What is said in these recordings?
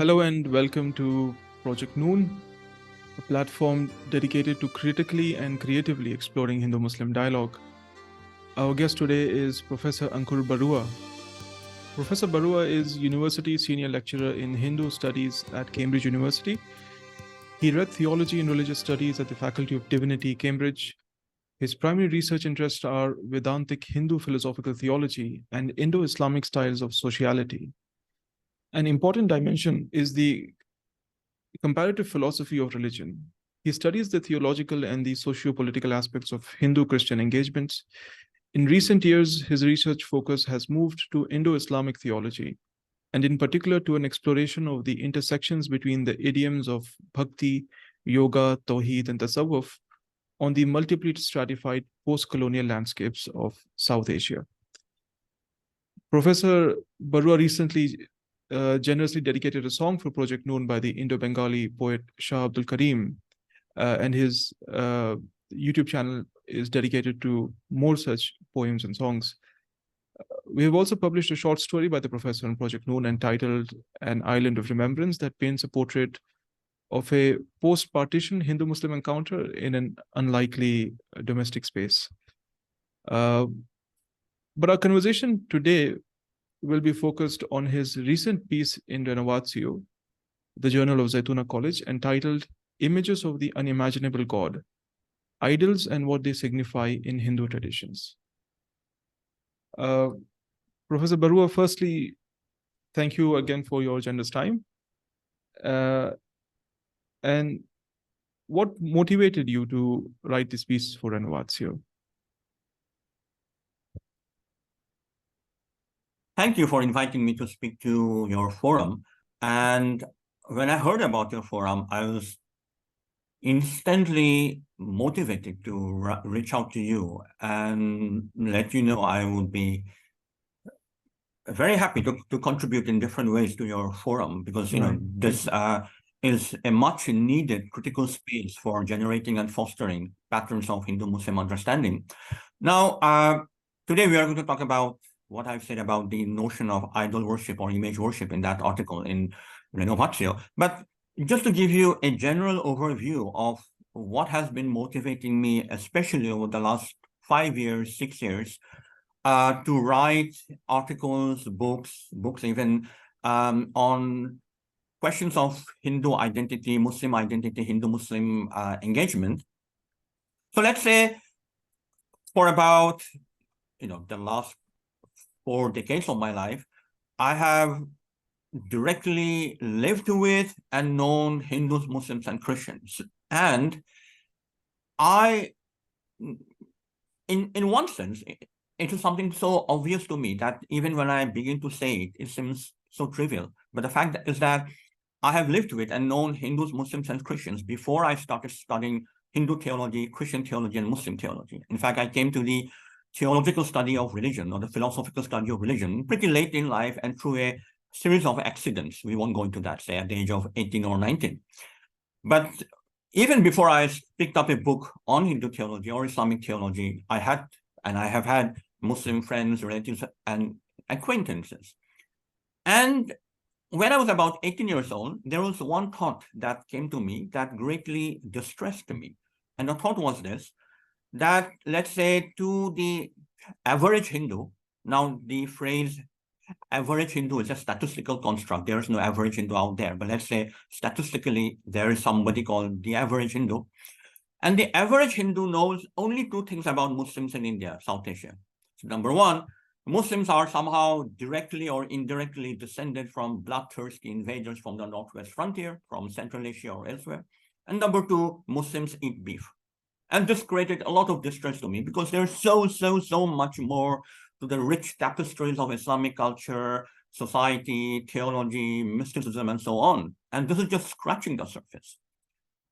Hello and welcome to Project Noon, a platform dedicated to critically and creatively exploring Hindu-Muslim dialogue. Our guest today is Professor Ankur Barua. Professor Barua is University Senior Lecturer in Hindu Studies at Cambridge University. He read Theology and Religious Studies at the Faculty of Divinity, Cambridge. His primary research interests are Vedantic Hindu philosophical theology and Indo-Islamic styles of sociality. An important dimension is the comparative philosophy of religion. He studies the theological and the socio-political aspects of Hindu-Christian engagements. In recent years, his research focus has moved to Indo-Islamic theology, and in particular to an exploration of the intersections between the idioms of bhakti, yoga, tawheed, and tasawwuf on the multiply stratified post-colonial landscapes of South Asia. Professor Barua recently generously dedicated a song for Project Noon by the Indo-Bengali poet Shah Abdul Karim, and his YouTube channel is dedicated to more such poems and songs. We have also published a short story by the professor on Project Noon entitled An Island of Remembrance that paints a portrait of a post-partition Hindu-Muslim encounter in an unlikely domestic space. But our conversation today will be focused on his recent piece in Renovatio, the Journal of Zaituna College, entitled Images of the Unimaginable God, Idols and What They Signify in Hindu Traditions. Professor Barua, firstly, thank you again for your generous time. And what motivated you to write this piece for Renovatio? Thank you for inviting me to speak to your forum. And when I heard about your forum, I was instantly motivated to reach out to you and let you know I would be very happy to contribute in different ways to your forum, because this is a much needed critical space for generating and fostering patterns of Hindu-Muslim understanding. Now, today we are going to talk about what I've said about the notion of idol worship or image worship in that article in Renovatio. But just to give you a general overview of what has been motivating me, especially over the last 5 years, 6 years, to write articles, books even on questions of Hindu identity, Muslim identity, Hindu-Muslim engagement. So let's say for about the last 4 decades of my life, I have directly lived with and known Hindus, Muslims, and Christians. And I, in one sense, it is something so obvious to me that even when I begin to say it, it seems so trivial. But the fact is that I have lived with and known Hindus, Muslims, and Christians before I started studying Hindu theology, Christian theology, and Muslim theology. In fact, I came to the theological study of religion or the philosophical study of religion pretty late in life and through a series of accidents. We won't go into that, say, at the age of 18 or 19. But even before I picked up a book on Hindu theology or Islamic theology, I have had Muslim friends, relatives, and acquaintances. And when I was about 18 years old, there was one thought that came to me that greatly distressed me. And the thought was this, that let's say to the average Hindu, now the phrase average Hindu is a statistical construct. There is no average Hindu out there. But let's say statistically, there is somebody called the average Hindu. And the average Hindu knows only 2 things about Muslims in India, South Asia. So number one, Muslims are somehow directly or indirectly descended from bloodthirsty invaders from the northwest frontier, from Central Asia or elsewhere. And number 2, Muslims eat beef. And this created a lot of distress to me because there's so much more to the rich tapestries of Islamic culture, society, theology, mysticism, and so on. And this is just scratching the surface.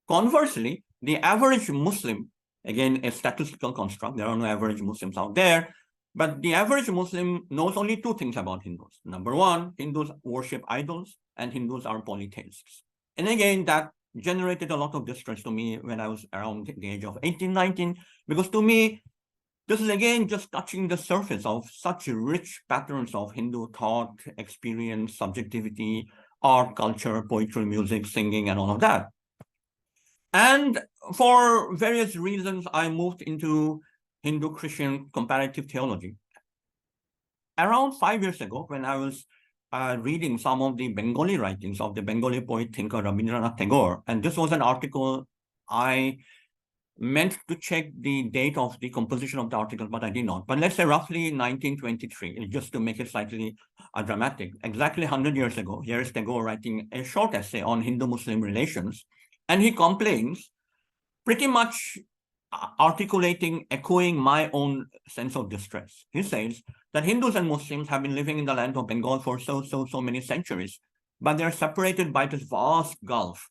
Conversely, the average Muslim, again, a statistical construct, there are no average Muslims out there, but the average Muslim knows only 2 things about Hindus. Number 1, Hindus worship idols, and Hindus are polytheists. And again, that generated a lot of distress to me when I was around the age of 18, 19, because to me, this is again just touching the surface of such rich patterns of Hindu thought, experience, subjectivity, art, culture, poetry, music, singing, and all of that. And for various reasons, I moved into Hindu-Christian comparative theology. Around 5 years ago, when I was reading some of the Bengali writings of the Bengali poet thinker Rabindranath Tagore, and this was an article I meant to check the date of the composition of the article, but I did not. But let's say roughly 1923, just to make it slightly dramatic. Exactly 100 years ago, here is Tagore writing a short essay on Hindu-Muslim relations, and he complains, pretty much articulating, echoing my own sense of distress. He says that Hindus and Muslims have been living in the land of Bengal for so many centuries, but they're separated by this vast gulf.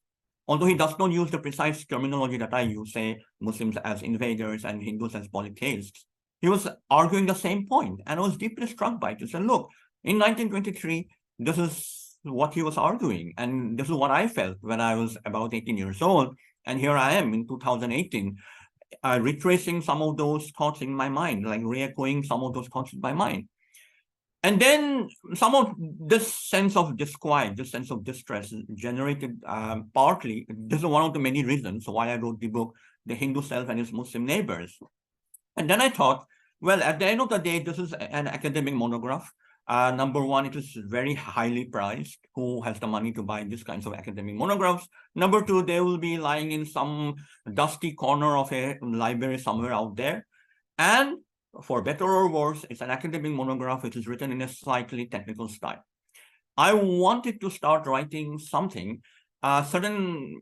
Although he does not use the precise terminology that I use, say Muslims as invaders and Hindus as polytheists, he was arguing the same point, and I was deeply struck by it. He said, look, in 1923, this is what he was arguing, and this is what I felt when I was about 18 years old. And here I am in 2018, retracing some of those thoughts in my mind, like re-echoing some of those thoughts in my mind. And then some of this sense of disquiet, this sense of distress generated partly, this is one of the many reasons why I wrote the book, The Hindu Self and His Muslim Neighbors. And then I thought, well, at the end of the day, this is an academic monograph. Number one, it is very highly priced. Who has the money to buy these kinds of academic monographs? Number two, they will be lying in some dusty corner of a library somewhere out there. And for better or worse, it's an academic monograph which is written in a slightly technical style. I wanted to start writing something, certain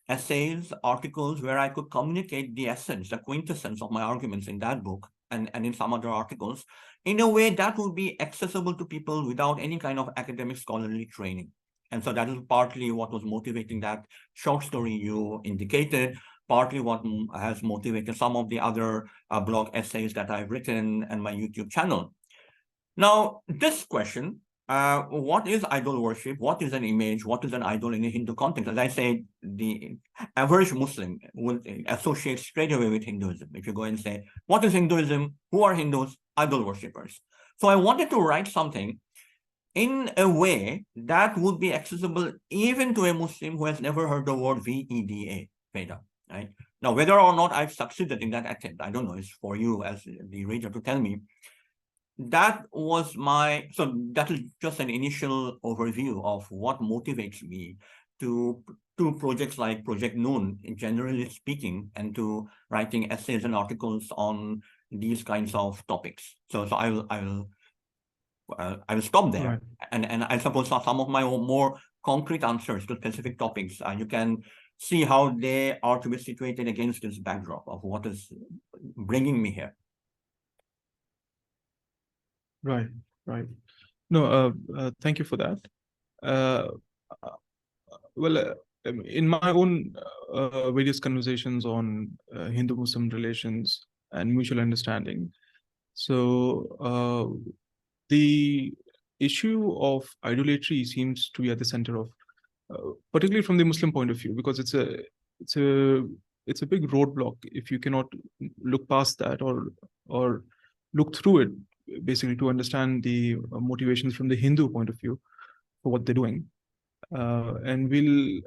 essays, articles where I could communicate the essence, the quintessence of my arguments in that book and in some other articles in a way that would be accessible to people without any kind of academic scholarly training. And so that is partly what was motivating that short story you indicated, partly what has motivated some of the other blog essays that I've written and my YouTube channel. Now, this question, what is idol worship? What is an image? What is an idol in a Hindu context? As I said, the average Muslim will associate straight away with Hinduism. If you go and say, what is Hinduism? Who are Hindus? Idol worshippers. So I wanted to write something in a way that would be accessible even to a Muslim who has never heard the word Veda, Veda, right? Now, whether or not I've succeeded in that attempt, I don't know. It's for you as the reader to tell me. That was so that is just an initial overview of what motivates me to projects like Project Noon, generally speaking, and to writing essays and articles on these kinds of topics. So I will stop there. Right. And I suppose some of my more concrete answers to specific topics, you can see how they are to be situated against this backdrop of what is bringing me here. Right, right. No, thank you for that. Well, in my own various conversations on Hindu-Muslim relations and mutual understanding, so the issue of idolatry seems to be at the center of, particularly from the Muslim point of view, because it's a big roadblock if you cannot look past that or look through it, basically, to understand the motivations from the Hindu point of view for what they're doing. And we'll,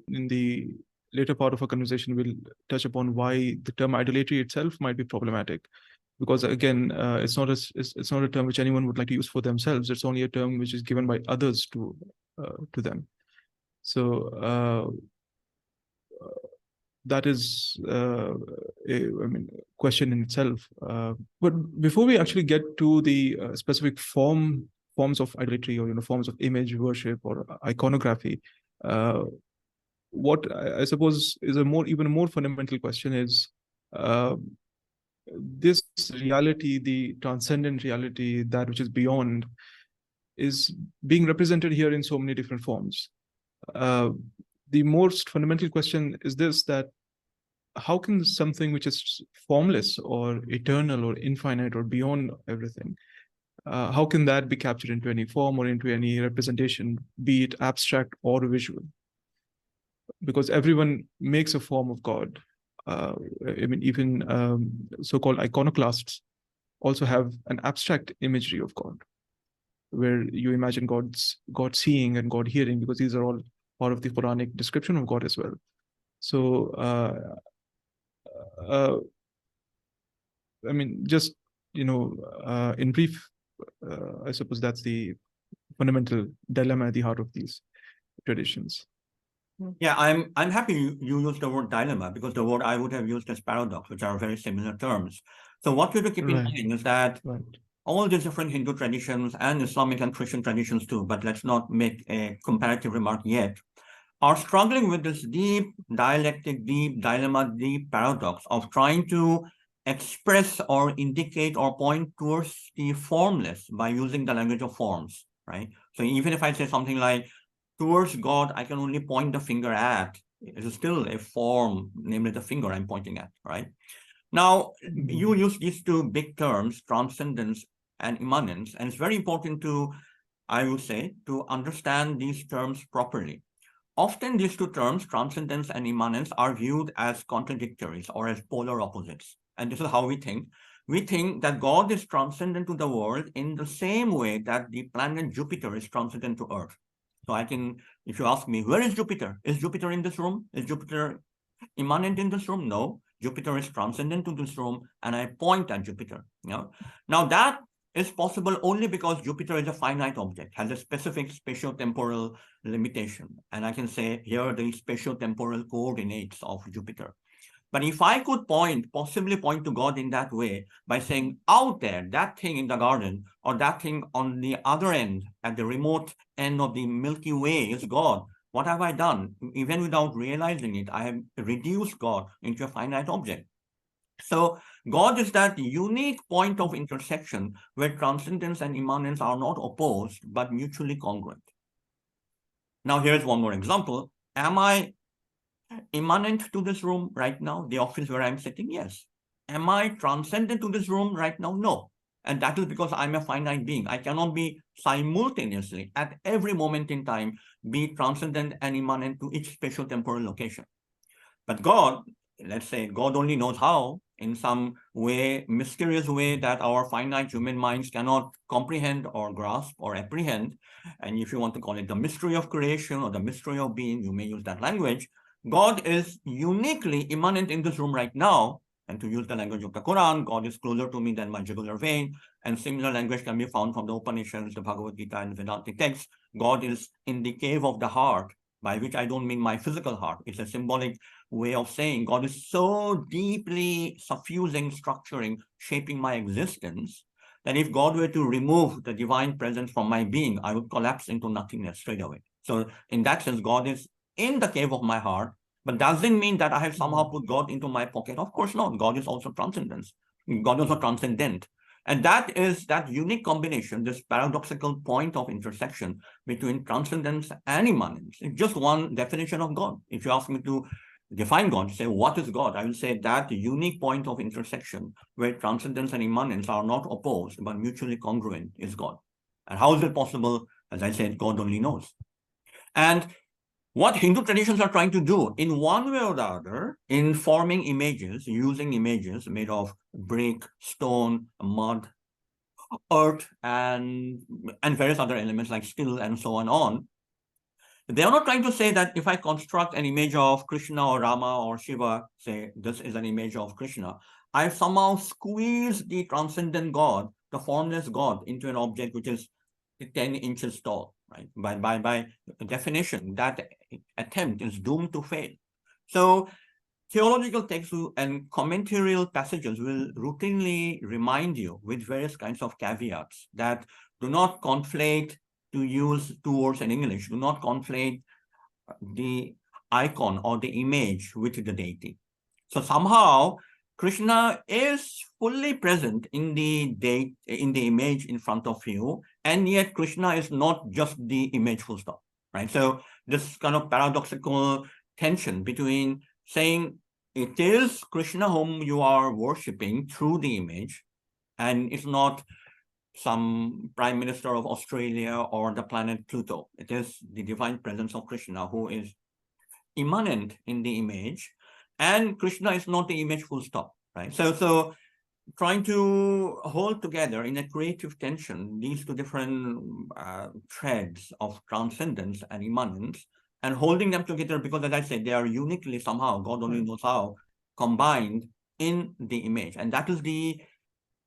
in the later part of our conversation, we'll touch upon why the term idolatry itself might be problematic. Because again, it's not a term which anyone would like to use for themselves. It's only a term which is given by others to them. So that is a question in itself. But before we actually get to the specific forms of idolatry, or forms of image worship or iconography, what I suppose is even a more fundamental question is this reality, the transcendent reality, that which is beyond, is being represented here in so many different forms. The most fundamental question is this: that how can something which is formless or eternal or infinite or beyond everything, how can that be captured into any form or into any representation, be it abstract or visual? Because everyone makes a form of God. Even so-called iconoclasts also have an abstract imagery of God. where you imagine God seeing and God hearing, because these are all part of the Quranic description of God as well. So, uh, I mean, just in brief, I suppose that's the fundamental dilemma at the heart of these traditions. Yeah, I'm happy you used the word dilemma, because the word I would have used as paradox, which are very similar terms. So what you have to keep in Right, mind is that right. all these different Hindu traditions and Islamic and Christian traditions too, but let's not make a comparative remark yet, are struggling with this deep dialectic, deep dilemma, deep paradox of trying to express or indicate or point towards the formless by using the language of forms, right? So even if I say something like, towards God, I can only point the finger at, it is still a form, namely the finger I'm pointing at, right? Now, you use these two big terms, transcendence and immanence, and it's very important to, I would say, to understand these terms properly. Often these two terms, transcendence and immanence, are viewed as contradictories or as polar opposites. And this is how we think. We think that God is transcendent to the world in the same way that the planet Jupiter is transcendent to Earth. So I can, if you ask me, where is Jupiter? Is Jupiter in this room? Is Jupiter immanent in this room? No. Jupiter is transcendent to this room, and I point at Jupiter. Now that is possible only because Jupiter is a finite object, has a specific spatio-temporal limitation. And I can say here are the spatio-temporal coordinates of Jupiter. But if I could possibly point to God in that way by saying out there, that thing in the garden, or that thing on the other end, at the remote end of the Milky Way is God, what have I done? Even without realizing it, I have reduced God into a finite object. So God is that unique point of intersection where transcendence and immanence are not opposed, but mutually congruent. Now, here's one more example. Am I immanent to this room right now, the office where I'm sitting? Yes. Am I transcendent to this room right now? No. And that is because I'm a finite being. I cannot be simultaneously, at every moment in time, be transcendent and immanent to each spatial temporal location. But God, let's say God only knows how, in some way, mysterious way that our finite human minds cannot comprehend or grasp or apprehend. And if you want to call it the mystery of creation or the mystery of being, you may use that language. God is uniquely immanent in this room right now. And to use the language of the Quran, God is closer to me than my jugular vein. And similar language can be found from the Upanishads, the Bhagavad Gita, and Vedantic texts. God is in the cave of the heart, by which I don't mean my physical heart. It's a symbolic way of saying God is so deeply suffusing, structuring, shaping my existence that if God were to remove the divine presence from my being, I would collapse into nothingness straight away. So in that sense, God is in the cave of my heart, but doesn't mean that I have somehow put God into my pocket. Of course not. God is also transcendence. God is also transcendent. And that is that unique combination, this paradoxical point of intersection between transcendence and immanence. It's just one definition of God. If you ask me to define God, say what is God, I will say that unique point of intersection where transcendence and immanence are not opposed but mutually congruent is God. And how is it possible? As I said, God only knows. And what Hindu traditions are trying to do in one way or the other in forming images, using images made of brick, stone, mud, earth, and various other elements like steel and so on. They are not trying to say that if I construct an image of Krishna or Rama or Shiva, say this is an image of Krishna, I've somehow squeezed the transcendent God, the formless God, into an object which is 10 inches tall, right? By definition, that attempt is doomed to fail. So theological texts and commentarial passages will routinely remind you with various kinds of caveats that do not conflate, to use two words in English, do not conflate the icon or the image with the deity. So somehow Krishna is fully present in the image in front of you, and yet Krishna is not just the image full stop, right? So this kind of paradoxical tension between saying it is Krishna whom you are worshipping through the image, and it's not some prime minister of Australia or the planet Pluto. It is the divine presence of Krishna who is immanent in the image, and Krishna is not the image full stop, right? So trying to hold together in a creative tension these two different threads of transcendence and immanence, and holding them together because, as I said, they are uniquely somehow, God only knows how, combined in the image. And that is the,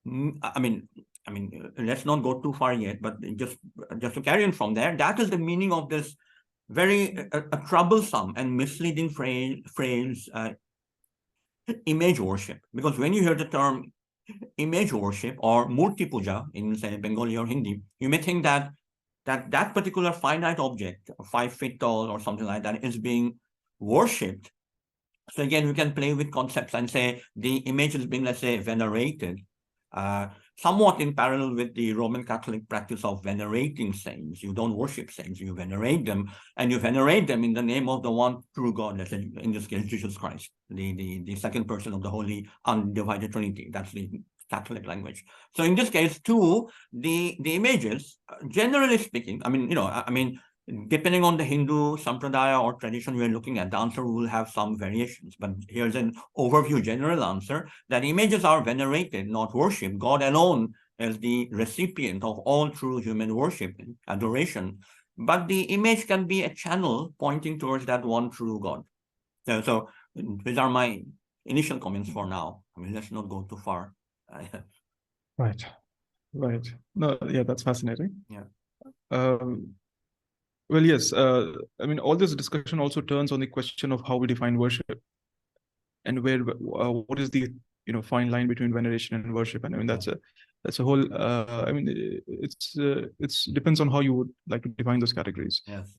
let's not go too far yet, but just to carry on from there, that is the meaning of this very troublesome and misleading phrase image worship. Because when you hear the term image worship or murti puja in, say, Bengali or Hindi, you may think that that particular finite object, 5 feet tall or something like that, is being worshipped. So again, we can play with concepts and say the image is being, let's say, venerated, somewhat in parallel with the Roman Catholic practice of venerating saints. You don't worship saints, you venerate them, and you venerate them in the name of the one true God, let's say, in this case, Jesus Christ, the second person of the Holy Undivided Trinity. That's the Catholic language. So in this case, too, the images, generally speaking, depending on the Hindu sampradaya or tradition we're looking at, the answer will have some variations. But here's an overview general answer, that images are venerated, not worshipped. God alone is the recipient of all true human worship and adoration. But the image can be a channel pointing towards that one true God. So these are my initial comments for now. Let's not go too far. Right. No, yeah, that's fascinating. Yeah. Well, yes. All this discussion also turns on the question of how we define worship, and what is the fine line between veneration and worship. And that's a whole. It's depends on how you would like to define those categories. Yes.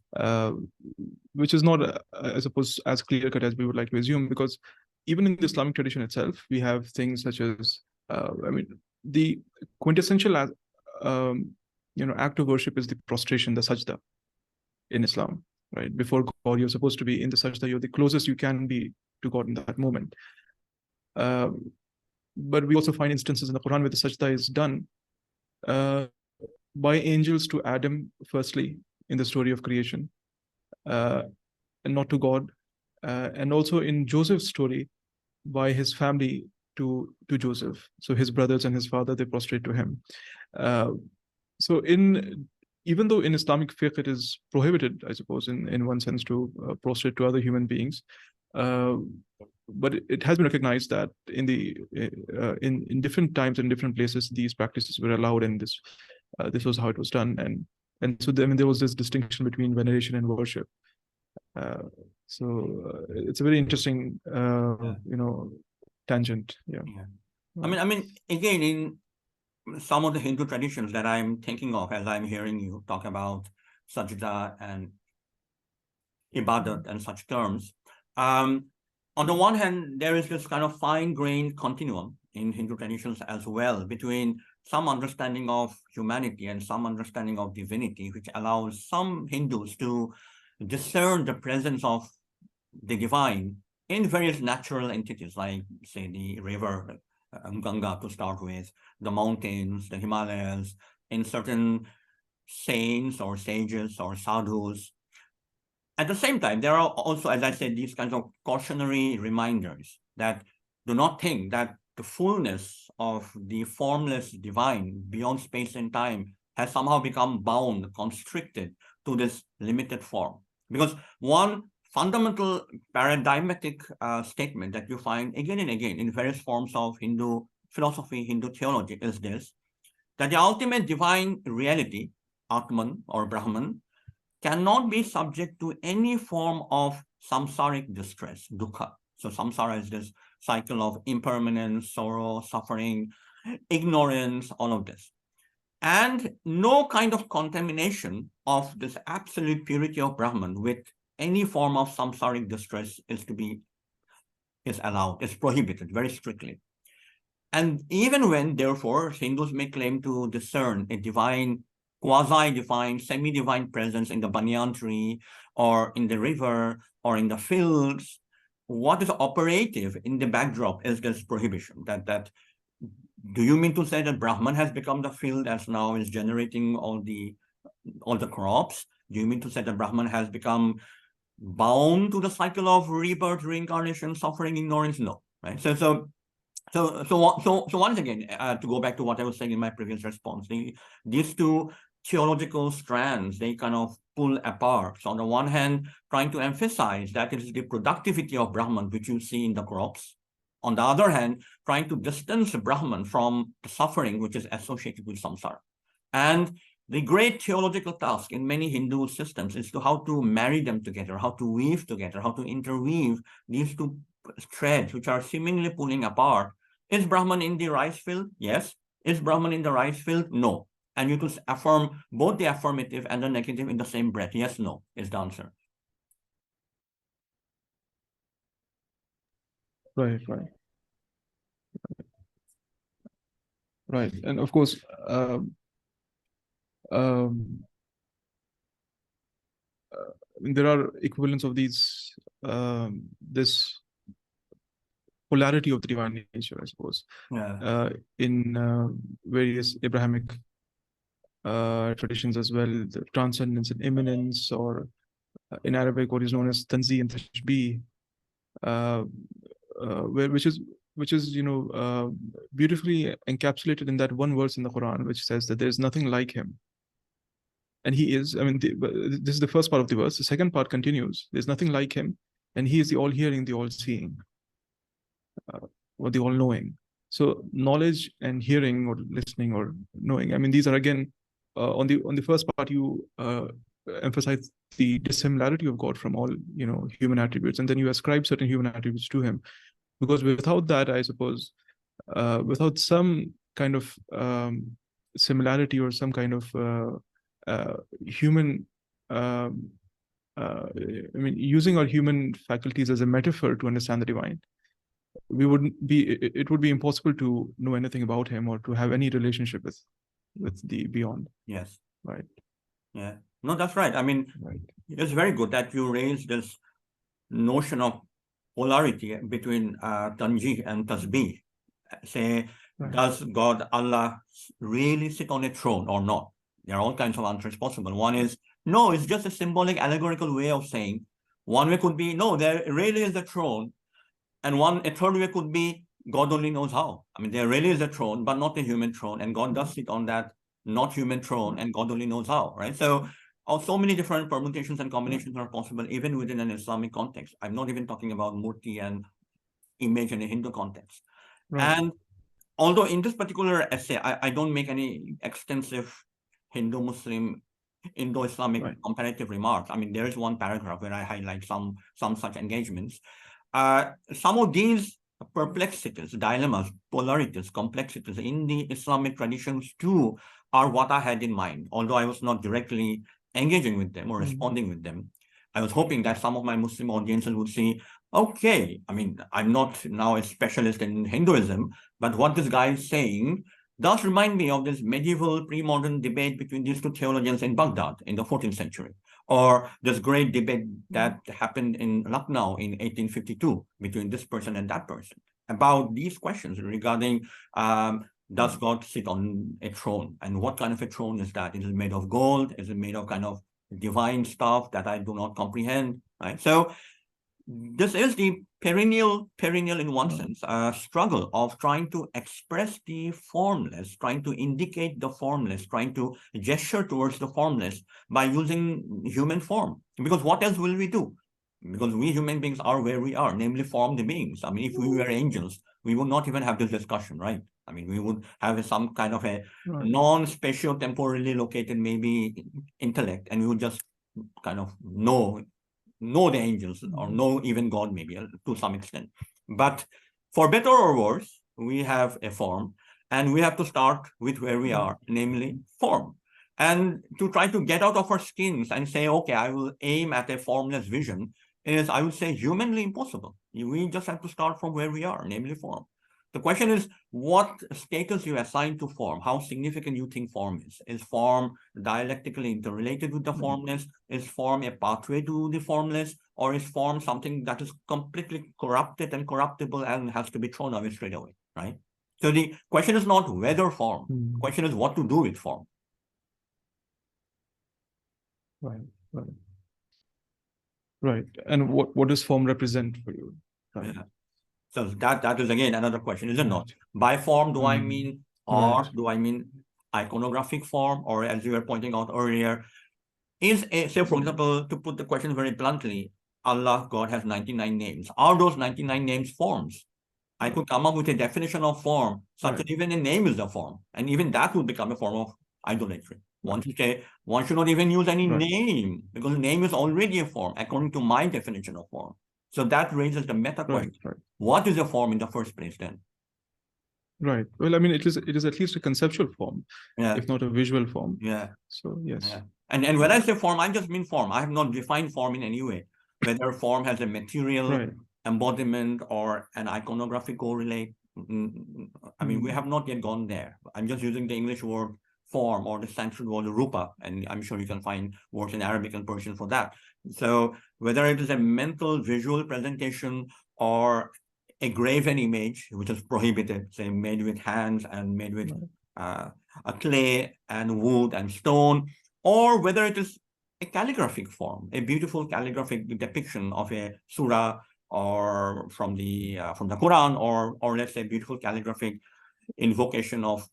Which is not, I suppose, as clear cut as we would like to assume, because even in the Islamic tradition itself, we have things such as, the quintessential act of worship is the prostration, the sajda in Islam, right? Before God, you're supposed to be in the sajda. You're the closest you can be to God in that moment. But we also find instances in the Quran where the sajda is done by angels to Adam, firstly, in the story of creation, and not to God. And also in Joseph's story, by his family to Joseph. So his brothers and his father, they prostrate to him. So even though in Islamic fiqh it is prohibited, I suppose, in one sense, to prostrate to other human beings, but it has been recognized that in different times and different places, these practices were allowed, and this was how it was done. And so there was this distinction between veneration and worship. So it's a very interesting, tangent. Yeah. Again, in some of the Hindu traditions that I'm thinking of as I'm hearing you talk about sajda and ibadat and such terms, on the one hand, there is this kind of fine-grained continuum in Hindu traditions as well between some understanding of humanity and some understanding of divinity, which allows some Hindus to discern the presence of the divine in various natural entities, like, say, the river Ganga to start with, the mountains, the Himalayas, in certain saints or sages or sadhus. At the same time, there are also, as I said, these kinds of cautionary reminders that do not think that the fullness of the formless divine beyond space and time has somehow become bound, constricted to this limited form. Because one fundamental paradigmatic statement that you find again and again in various forms of Hindu philosophy, Hindu theology, is this, that the ultimate divine reality, Atman or Brahman, cannot be subject to any form of samsaric distress, dukkha. So samsara is this cycle of impermanence, sorrow, suffering, ignorance, all of this. And no kind of contamination of this absolute purity of Brahman with any form of samsaric distress is allowed, is prohibited very strictly. And even when, therefore, Hindus may claim to discern a divine, quasi-divine, semi-divine presence in the banyan tree or in the river or in the fields, what is operative in the backdrop is this prohibition. That do you mean to say that Brahman has become the field as now is generating all the crops? Do you mean to say that Brahman has become bound to the cycle of rebirth, reincarnation, suffering, ignorance? No, right? So So once again, to go back to what I was saying in my previous response, these two theological strands, they kind of pull apart. So on the one hand, trying to emphasize that it is the productivity of Brahman, which you see in the crops. On the other hand, trying to distance Brahman from the suffering which is associated with samsara. And the great theological task in many Hindu systems is to how to marry them together, how to weave together, how to interweave these two threads which are seemingly pulling apart. Is Brahman in the rice field? Yes. Is Brahman in the rice field? No. And you to affirm both the affirmative and the negative in the same breath. Yes, no is the answer. Right, right. Right. And of course, um, there are equivalents of this polarity of the divine nature, I suppose, in various Abrahamic traditions as well, the transcendence and immanence, or in Arabic, what is known as tanzi and tashbih, uh, which is beautifully encapsulated in that one verse in the Quran, which says that there is nothing like him, and he is. I mean, this is the first part of the verse. The second part continues. There's nothing like him, and he is the all-hearing, the all-seeing, or the all-knowing. So knowledge and hearing or listening or knowing. I mean, these are again on the first part you emphasize the dissimilarity of God from all human attributes, and then you ascribe certain human attributes to him. Because without that, I suppose, without some kind of similarity or some kind of human, I mean, using our human faculties as a metaphor to understand the divine, it would be impossible to know anything about him or to have any relationship with the beyond. Yes. Right. Yeah. No, that's right. I mean, right. It's very good that you raised this notion of polarity between Tanjih and Tasbih. Say, Right. does God, Allah, really sit on a throne or not? There are all kinds of answers possible. One is, no, it's just a symbolic, allegorical way of saying. One way could be, no, there really is a throne. And a third way could be, God only knows how. I mean, there really is a throne, but not a human throne. And God does sit on that not human throne, and God only knows how, right? So many different permutations and combinations are possible, even within an Islamic context. I'm not even talking about murti and image in a Hindu context. Right. And although in this particular essay, I don't make any extensive Hindu-Muslim, Indo-Islamic comparative remarks. I mean, there is one paragraph where I highlight some such engagements. Some of these perplexities, dilemmas, polarities, complexities in the Islamic traditions too are what I had in mind, although I was not directly engaging with them or responding with them. I was hoping that some of my Muslim audiences would see, okay, I mean, I'm not now a specialist in Hinduism, but what this guy is saying does remind me of this medieval pre-modern debate between these two theologians in Baghdad in the 14th century, or this great debate that happened in Lucknow in 1852 between this person and that person about these questions regarding does God sit on a throne, and what kind of a throne is that? Is it made of gold? Is it made of kind of divine stuff that I do not comprehend? Right. So this is the perennial in one sense, struggle of trying to express the formless, trying to indicate the formless, trying to gesture towards the formless by using human form. Because what else will we do? Because we human beings are where we are, namely formed beings. I mean, if we were angels, we would not even have this discussion, right? I mean, we would have some kind of a non-spatio-temporally located maybe intellect, and we would just kind of know the angels or know even God maybe to some extent. But for better or worse, we have a form, and we have to start with where we are, namely form. And to try to get out of our skins and say, okay, I will aim at a formless vision is, I would say, humanly impossible. We just have to start from where we are, namely form. The question is what status you assign to form, how significant you think form is. Is form dialectically interrelated with the formless? Is form a pathway to the formless? Or is form something that is completely corrupted and corruptible and has to be thrown away straight away, right? So the question is not whether form, the question is what to do with form. Right, right. Right. And what does form represent for you? Right. Yeah. So that is again another question, is it not? Right. By form, do I Mm. mean Right. art? Do I mean iconographic form? Or as you were pointing out earlier, is a, say for example, to put the question very bluntly, Allah, God has 99 names. Are those 99 names forms? I could come up with a definition of form, such Right. as even a name is a form, and even that would become a form of idolatry. One should say one should not even use any Right. name because name is already a form according to my definition of form. So that raises the meta Right. question: Right. what is a form in the first place? Then, Right. Well, I mean, it is at least a conceptual form, yeah, if not a visual form. yeah, So yes. yeah. And when I say form, I just mean form. I have not defined form in any way. Whether form has a material Right. embodiment or an iconographic correlate. I mean, we Mm. have not yet gone there. I'm just using the English word form or the Sanskrit word rupa, and I'm sure you can find words in Arabic and Persian for that. So whether it is a mental visual presentation or a graven image, which is prohibited, say made with hands and made with Right. uh, a clay and wood and stone, or whether it is a calligraphic form, a beautiful calligraphic depiction of a surah or from the Quran, or let's say beautiful calligraphic invocation of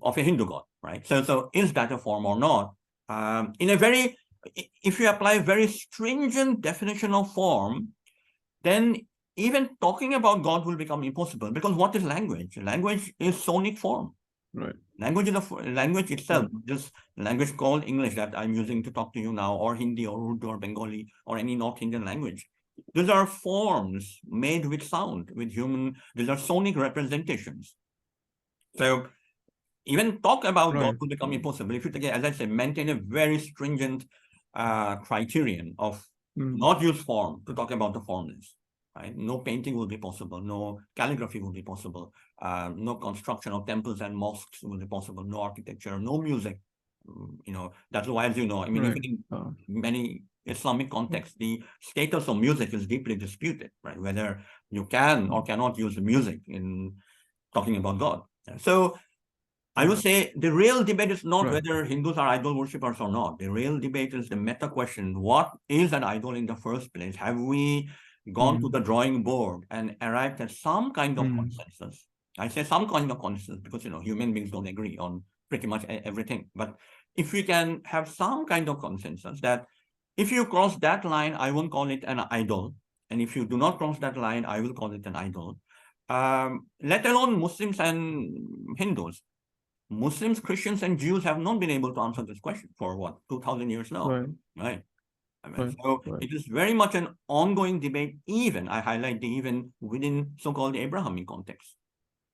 a Hindu god, right? So is that a form or not? In a very, if you apply a very stringent definition of form, then even talking about God will become impossible because what is language? Language is sonic form. Right. Language is a language itself, Right. just language called English that I'm using to talk to you now, or Hindi or Urdu or Bengali or any North Indian language. These are forms made with sound, with human, these are sonic representations. So even talk about God Right. will become Right. impossible if you, again, as I said, maintain a very stringent criterion of Mm. not use form to talk about the formless. Right? No painting will be possible. No calligraphy will be possible. No construction of temples and mosques will be possible. No architecture. No music. That's why, as you know, I mean, Right. even in Uh, many Islamic contexts, the status of music is deeply disputed. Right? Whether you can or cannot use music in talking about God. So I would right. say the real debate is not Right. whether Hindus are idol worshippers or not. The real debate is the meta question: what is an idol in the first place? Have we gone to Mm. the drawing board and arrived at some kind of Mm. consensus? I say some kind of consensus because human beings don't agree on pretty much everything. But if we can have some kind of consensus that if you cross that line, I won't call it an idol, and if you do not cross that line, I will call it an idol. Let alone Muslims and Hindus. Muslims, Christians, and Jews have not been able to answer this question for what, 2000 years now, Right. right? I mean, Right. so Right. it is very much an ongoing debate, even, I highlight the even within so-called Abrahamic context.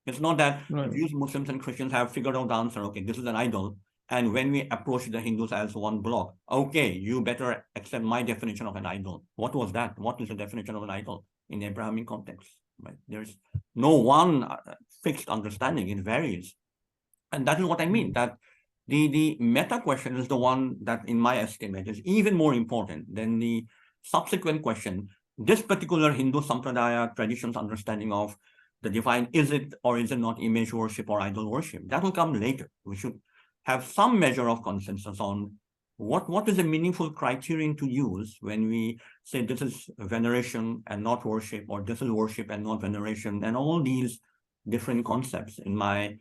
It's not that Right. Jews, Muslims, and Christians have figured out the answer, okay, this is an idol, and when we approach the Hindus as one block, okay, you better accept my definition of an idol. What was that? What is the definition of an idol in Abrahamic context, right? There's no one fixed understanding, it varies. And that is what I mean, Mm. that the meta question is the one that, in my estimate, is even more important than the subsequent question. This particular Hindu Sampradaya tradition's understanding of the divine, is it or is it not image worship or idol worship? That will come later. We should have some measure of consensus on what is a meaningful criterion to use when we say this is veneration and not worship, or this is worship and not veneration, and all these different concepts in my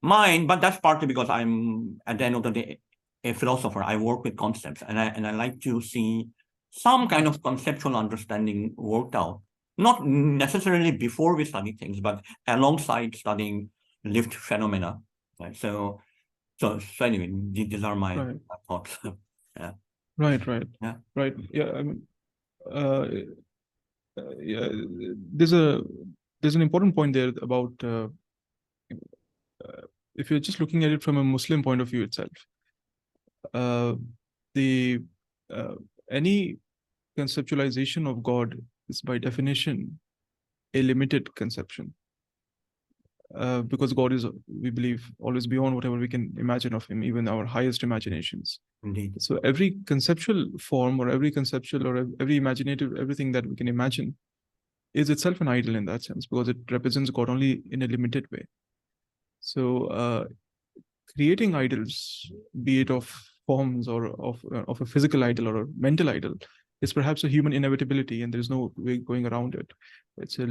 mind. But that's partly because I'm, at the end of the day, a philosopher. I work with concepts, and I like to see some kind of conceptual understanding worked out, not necessarily before we study things, but alongside studying lived phenomena. Right. So anyway, these are my Right. thoughts. Yeah. Right. Right. Yeah. Right. Yeah. I mean, uh, yeah, there's a there's an important point there about if you're just looking at it from a Muslim point of view itself, uh, the uh, any conceptualization of God is by definition a limited conception, because God is, we believe, always beyond whatever we can imagine of Him, even our highest imaginations. Indeed. So every conceptual form or every conceptual or every imaginative, everything that we can imagine is itself an idol in that sense, because it represents God only in a limited way. So creating idols, be it of forms or of a physical idol or a mental idol, It's perhaps a human inevitability, and there's no way going around it. It's a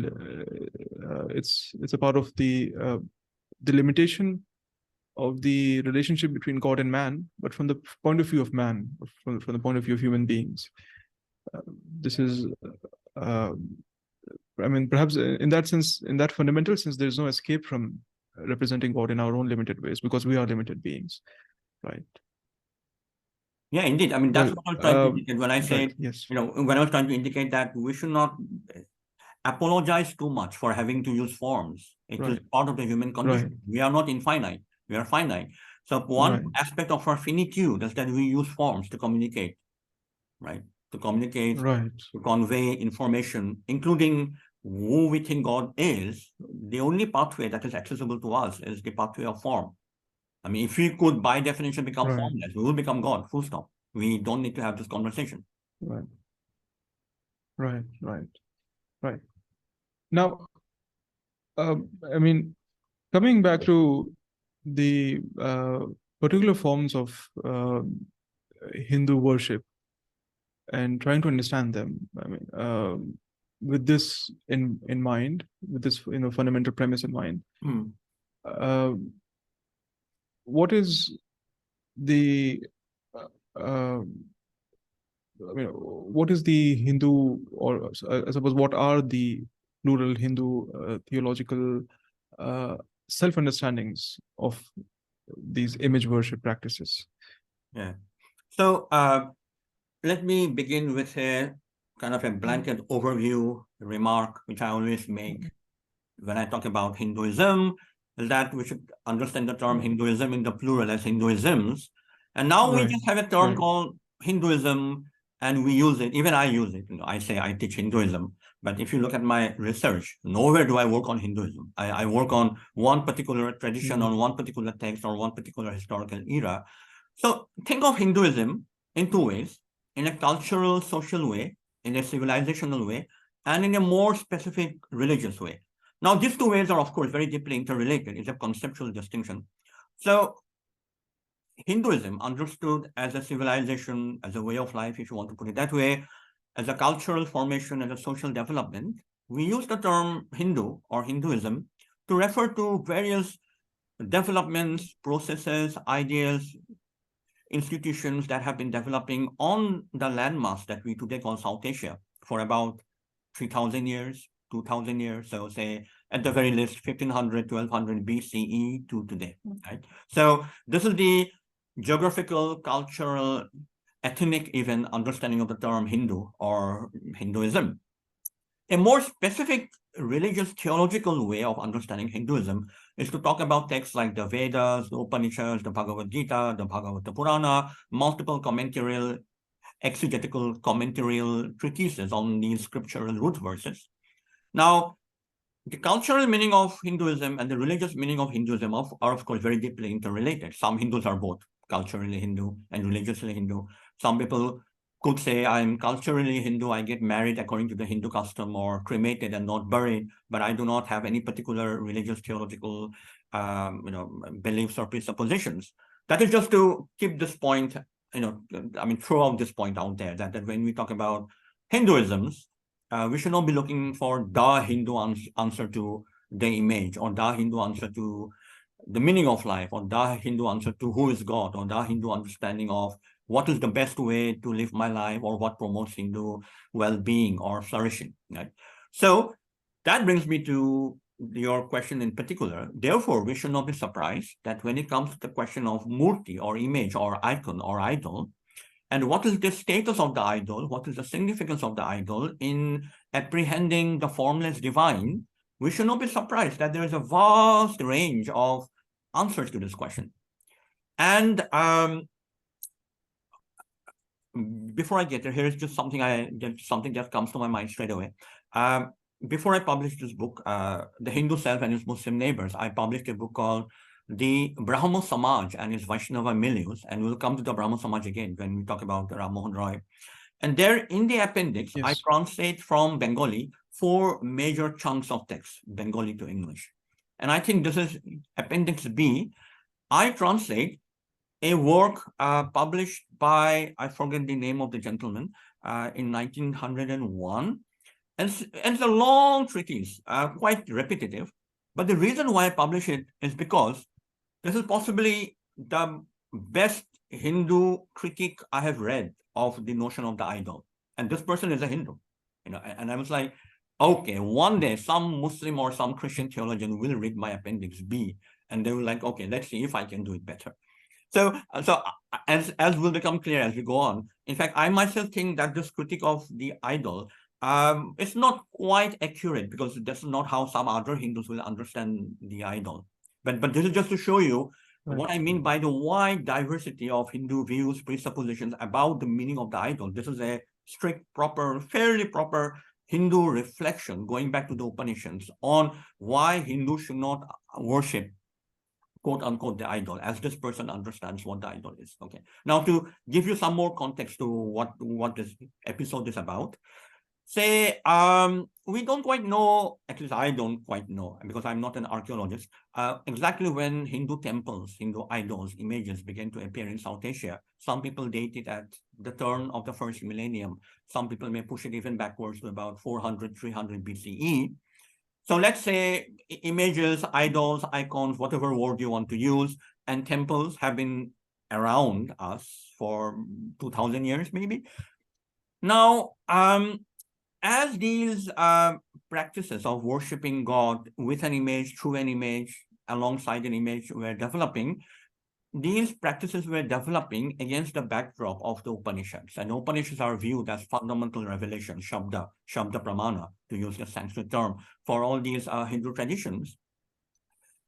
part of the limitation of the relationship between God and man, but from the point of view of man, from the point of view of human beings. This is, uh, I mean, perhaps in that sense, in that fundamental sense, there's no escape from representing God in our own limited ways, because we are limited beings, right? Yeah, indeed. I mean, that's Well, what I was trying to indicate when I right, said, yes, when I was trying to indicate that we should not apologize too much for having to use forms. It is right, part of the human right, condition. We are not infinite. We are finite. So one right, aspect of our finitude is that we use forms to communicate, right? To communicate, right, to convey information, including who we think God is. The only pathway that is accessible to us is the pathway of form. I mean, if we could, by definition, become right, formless, we will become God, full stop. We don't need to have this conversation. right, right, right, right. Now, I mean, coming back to the particular forms of Hindu worship and trying to understand them. I mean, with this in mind, with this fundamental premise in mind, Hmm. uh, what is the uh, I mean, what is the Hindu, or I suppose, what are the plural Hindu theological uh, self-understandings of these image worship practices? Yeah. So let me begin with a kind of a blanket overview remark, which I always make when I talk about Hinduism, is that we should understand the term Hinduism in the plural as Hinduisms. And now we Right, just have a term right, called Hinduism, and we use it. Even I use it. I say I teach Hinduism. But if you look at my research, nowhere do I work on Hinduism. I work on one particular tradition, mm, on one particular text, or one particular historical era. So think of Hinduism in two ways: in a cultural, social way, in a civilizational way, and in a more specific religious way. Now, these two ways are, of course, very deeply interrelated. It's a conceptual distinction. So, Hinduism, understood as a civilization, as a way of life, if you want to put it that way, as a cultural formation, as a social development, we use the term Hindu or Hinduism to refer to various developments, processes, ideas, institutions that have been developing on the landmass that we today call South Asia for about 3,000 years, 2,000 years. So say at the very least 1500, 1200 BCE to today, right? So this is the geographical, cultural, ethnic even understanding of the term Hindu or Hinduism. A more specific religious theological way of understanding Hinduism is to talk about texts like the Vedas, the Upanishads, the Bhagavad Gita, the Bhagavata Purana, multiple commentarial, exegetical commentarial treatises on these scriptural root verses. Now, the cultural meaning of Hinduism and the religious meaning of Hinduism are, of course, very deeply interrelated. Some Hindus are both culturally Hindu and religiously Hindu. Some people could say, I'm culturally Hindu, I get married according to the Hindu custom or cremated and not buried, but I do not have any particular religious theological beliefs or presuppositions. That is just to keep this point, throw out this point out there, that when we talk about Hinduisms, we should not be looking for the Hindu answer to the image, or the Hindu answer to the meaning of life, or the Hindu answer to who is God, or the Hindu understanding of what is the best way to live my life, or what promotes Hindu well-being or flourishing, right? So that brings me to your question in particular. Therefore, we should not be surprised that when it comes to the question of murti or image or icon or idol, and what is the status of the idol? What is the significance of the idol in apprehending the formless divine? We should not be surprised that there is a vast range of answers to this question. And before I get there, here's just something that comes to my mind straight away. Before I published this book, The Hindu Self and Its Muslim Neighbors, I published a book called The Brahmo Samaj and Its Vaishnava Milieux, and we'll come to the Brahmo Samaj again when we talk about Ram Mohan Roy. And there in the appendix, I yes, translate from Bengali 4 major chunks of text, Bengali to English. And I think this is Appendix B. I translate a work published by, I forget the name of the gentleman, in 1901. And it's a long treatise, quite repetitive. But the reason why I publish it is because this is possibly the best Hindu critique I have read of the notion of the idol. And this person is a Hindu, and I was like, okay, one day some Muslim or some Christian theologian will read my Appendix B, and they will like, okay, let's see if I can do it better. So as will become clear as we go on, in fact, I myself think that this critique of the idol is not quite accurate because that's not how some other Hindus will understand the idol. But this is just to show you Right. what I mean by the wide diversity of Hindu views, presuppositions about the meaning of the idol. This is a strict, proper, fairly proper Hindu reflection going back to the Upanishads on why Hindus should not worship, quote unquote, the idol, as this person understands what the idol is. Okay. Now, to give you some more context to what this episode is about, say, we don't quite know, at least I don't quite know, because I'm not an archaeologist, exactly when Hindu temples, Hindu idols, images began to appear in South Asia. Some people date it at the turn of the first millennium. Some people may push it even backwards to about 400, 300 BCE. So let's say images, idols, icons, whatever word you want to use, and temples have been around us for 2000 years, maybe. Now, as these practices of worshiping God with an image, through an image, alongside an image were developing, these practices were developing against the backdrop of the Upanishads. And Upanishads are viewed as fundamental revelation, Shabda Pramana, to use the Sanskrit term, for all these Hindu traditions.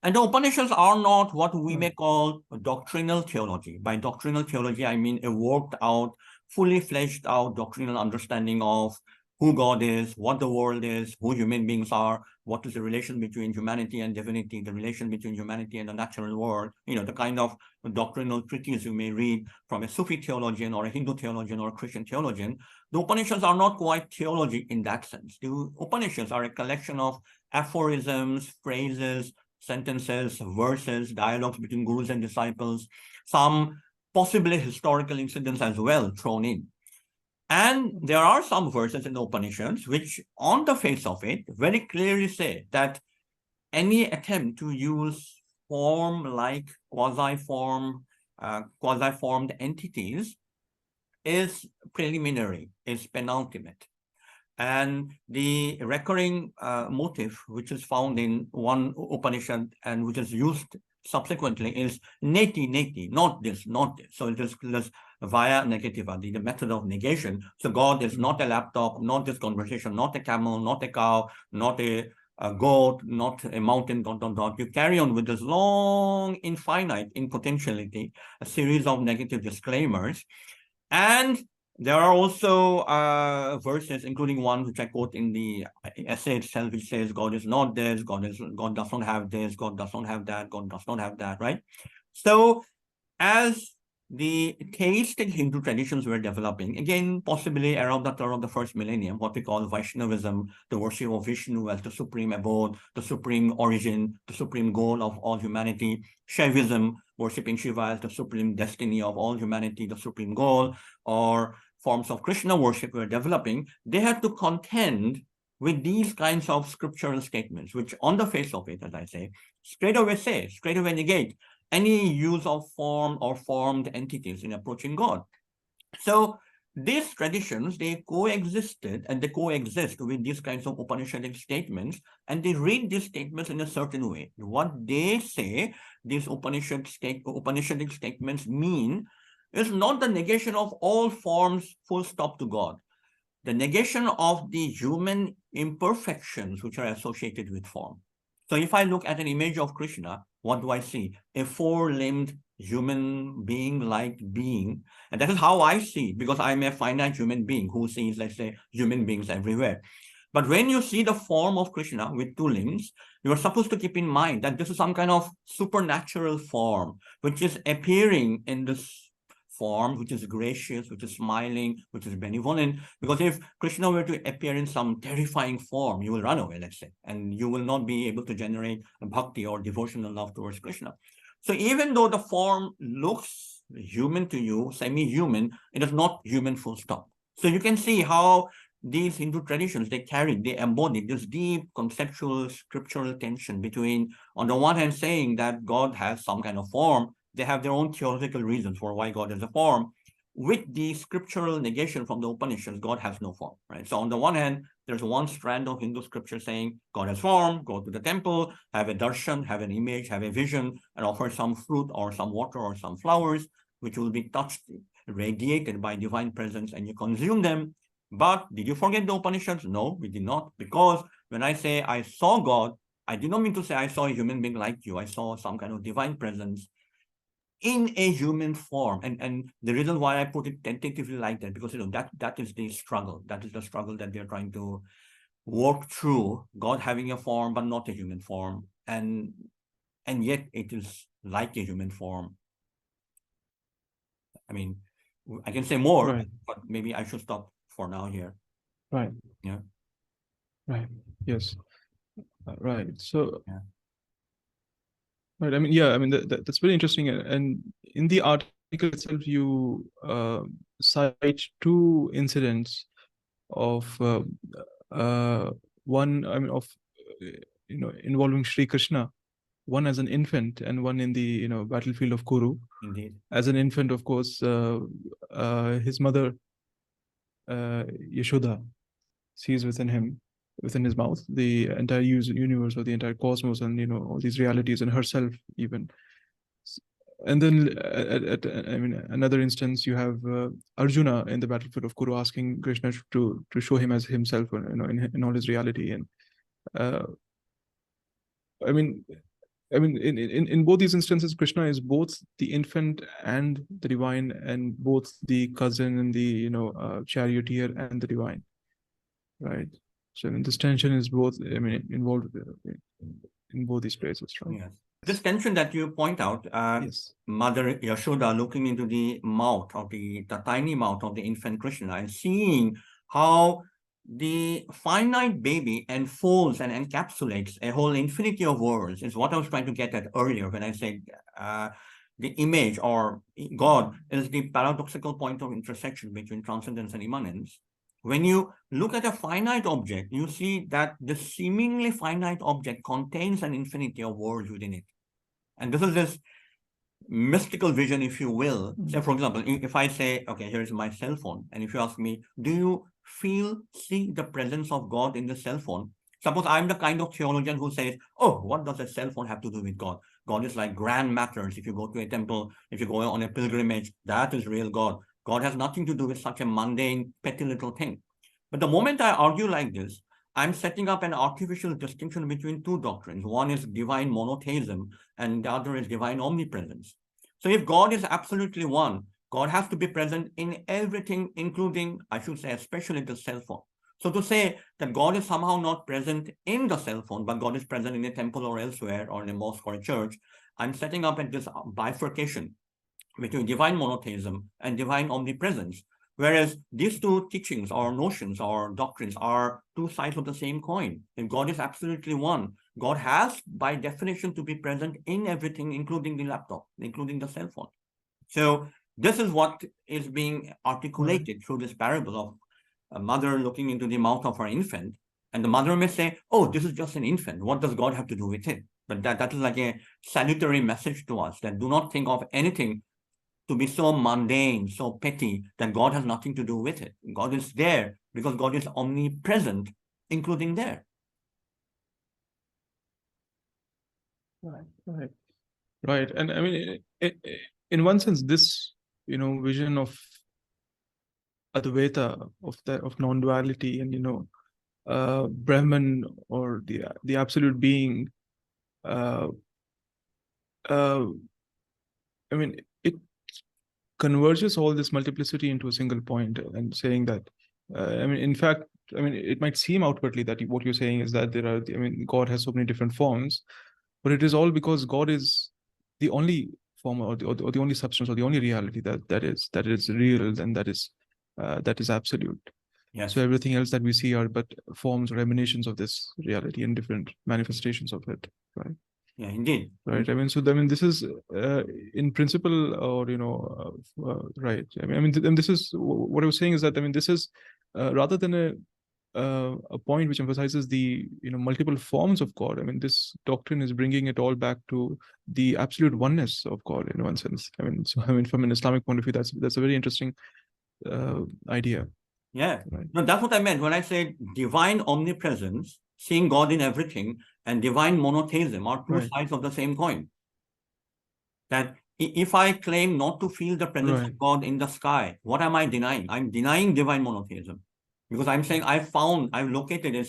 And the Upanishads are not what we may call doctrinal theology. By doctrinal theology, I mean a worked out, fully fleshed out doctrinal understanding of who God is, what the world is, who human beings are, what is the relation between humanity and divinity, the relation between humanity and the natural world, the kind of doctrinal treatise you may read from a Sufi theologian or a Hindu theologian or a Christian theologian. The Upanishads are not quite theology in that sense. The Upanishads are a collection of aphorisms, phrases, sentences, verses, dialogues between gurus and disciples, some possibly historical incidents as well thrown in. And there are some verses in the Upanishads which, on the face of it, very clearly say that any attempt to use form-like quasi-formed entities is preliminary, is penultimate. And the recurring motif, which is found in one Upanishad and which is used subsequently, is neti, neti, not this, not this. So it is via negativa, the method of negation. So God is not a laptop, not this conversation, not a camel, not a cow, not a goat, not a mountain, dot, dot, dot. You carry on with this long, infinite, in potentiality, a series of negative disclaimers. And there are also verses, including one which I quote in the essay itself, which says, God is not this, God does not have this, God does not have that, God does not have that, right? So as the theistic Hindu traditions were developing, again, possibly around the turn of the first millennium, what we call Vaishnavism, the worship of Vishnu as the supreme abode, the supreme origin, the supreme goal of all humanity, Shaivism, worshipping Shiva as the supreme destiny of all humanity, the supreme goal, or forms of Krishna worship were developing, they had to contend with these kinds of scriptural statements, which on the face of it, as I say, straight away negate any use of form or formed entities in approaching God. So these traditions, they coexisted and they coexist with these kinds of Upanishadic statements, and they read these statements in a certain way. What they say these Upanishadic statements mean is not the negation of all forms, full stop, to God. The negation of the human imperfections which are associated with form. So if I look at an image of Krishna, what do I see? A four-limbed human being-like being. And that is how I see, because I'm a finite human being who sees, let's say, human beings everywhere. But when you see the form of Krishna with two limbs, you are supposed to keep in mind that this is some kind of supernatural form, which is appearing in this form, which is gracious, which is smiling, which is benevolent. Because if Krishna were to appear in some terrifying form, you will run away, let's say, and you will not be able to generate bhakti or devotional love towards Krishna. So even though the form looks human to you, semi-human, it is not human full stop. So you can see how these Hindu traditions, they embody this deep conceptual scriptural tension between, on the one hand, saying that God has some kind of form, they have their own theological reasons for why God has a form, with the scriptural negation from the Upanishads, God has no form, right? So on the one hand, there's one strand of Hindu scripture saying God has form, go to the temple, have a darshan, have an image, have a vision, and offer some fruit or some water or some flowers, which will be touched, radiated by divine presence, and you consume them. But did you forget the Upanishads? No, we did not. Because when I say I saw God, I did not mean to say I saw a human being like you. I saw some kind of divine presence in a human form. And the reason why I put it tentatively like that, because that is the struggle. That is the struggle that they're trying to work through, God having a form but not a human form. And yet it is like a human form. I mean, I can say more, Right. but maybe I should stop for now here. Right. Yeah. Right. Yes. Right. So, Yeah. right. I mean, yeah. I mean, that's very interesting. And in the article itself, you cite two incidents of one. I mean, of involving Sri Krishna. One as an infant, and one in the battlefield of Kuru. Indeed. As an infant, of course, his mother Yashoda sees within his mouth, the entire universe or the entire cosmos, and all these realities, and herself even. And then I mean, another instance, you have Arjuna in the battlefield of Kuru asking Krishna to show him as himself, in all his reality. And uh, I mean, in both these instances, Krishna is both the infant and the divine, and both the cousin and the charioteer and the divine, right? So I mean, this tension is both. I mean, involved in both these places, right? Yes. This tension that you point out, Yes. Mother Yashoda looking into the mouth of the tiny mouth of the infant Krishna and seeing how the finite baby enfolds and encapsulates a whole infinity of worlds is what I was trying to get at earlier when I said the image or God is the paradoxical point of intersection between transcendence and immanence. When you look at a finite object, you see that the seemingly finite object contains an infinity of worlds within it. And this is this mystical vision, if you will. Say, for example, if I say, okay, here's my cell phone, and if you ask me, do you see the presence of God in the cell phone? Suppose I'm the kind of theologian who says, oh, what does a cell phone have to do with God? God is like grand matters. If you go to a temple, if you go on a pilgrimage, that is real God. God has nothing to do with such a mundane, petty little thing. But the moment I argue like this, I'm setting up an artificial distinction between two doctrines. One is divine monotheism, and the other is divine omnipresence. So if God is absolutely one, God has to be present in everything, including, I should say, especially the cell phone. So to say that God is somehow not present in the cell phone, but God is present in a temple or elsewhere, or in a mosque or a church, I'm setting up this bifurcation between divine monotheism and divine omnipresence. Whereas these two teachings or notions or doctrines are two sides of the same coin. If God is absolutely one, God has, by definition, to be present in everything, including the laptop, including the cell phone. So this is what is being articulated through this parable of a mother looking into the mouth of her infant. And the mother may say, oh, this is just an infant. What does God have to do with it? But that is like a salutary message to us, that do not think of anything to be so mundane, so petty, that God has nothing to do with it. God is there because God is omnipresent, including there. Right. Right. Right. And I mean, in one sense, this vision of Advaita, of non-duality, and Brahman, or the absolute being, uh, uh, I mean, it converges all this multiplicity into a single point, and saying that, I mean, in fact, I mean, it might seem outwardly that what you're saying is that I mean, God has so many different forms, but it is all because God is the only form, or the only substance, or the only reality that is real, and that is absolute. Yes. So everything else that we see are but forms or emanations of this reality and different manifestations of it, right? Yeah, indeed. Right. I mean, so I mean, this is in principle, or right. And this is what I was saying is that I mean, this is rather than a point which emphasizes the multiple forms of God. I mean, this doctrine is bringing it all back to the absolute oneness of God in one sense. I mean, so I mean, from an Islamic point of view, that's a very interesting idea. Yeah. Right. No, that's what I meant when I said divine omnipresence, seeing God in everything, and divine monotheism are two Right. sides of the same coin. That if I claim not to feel the presence Right. of God in the sky, what am I denying? I'm denying divine monotheism because I'm saying I've located a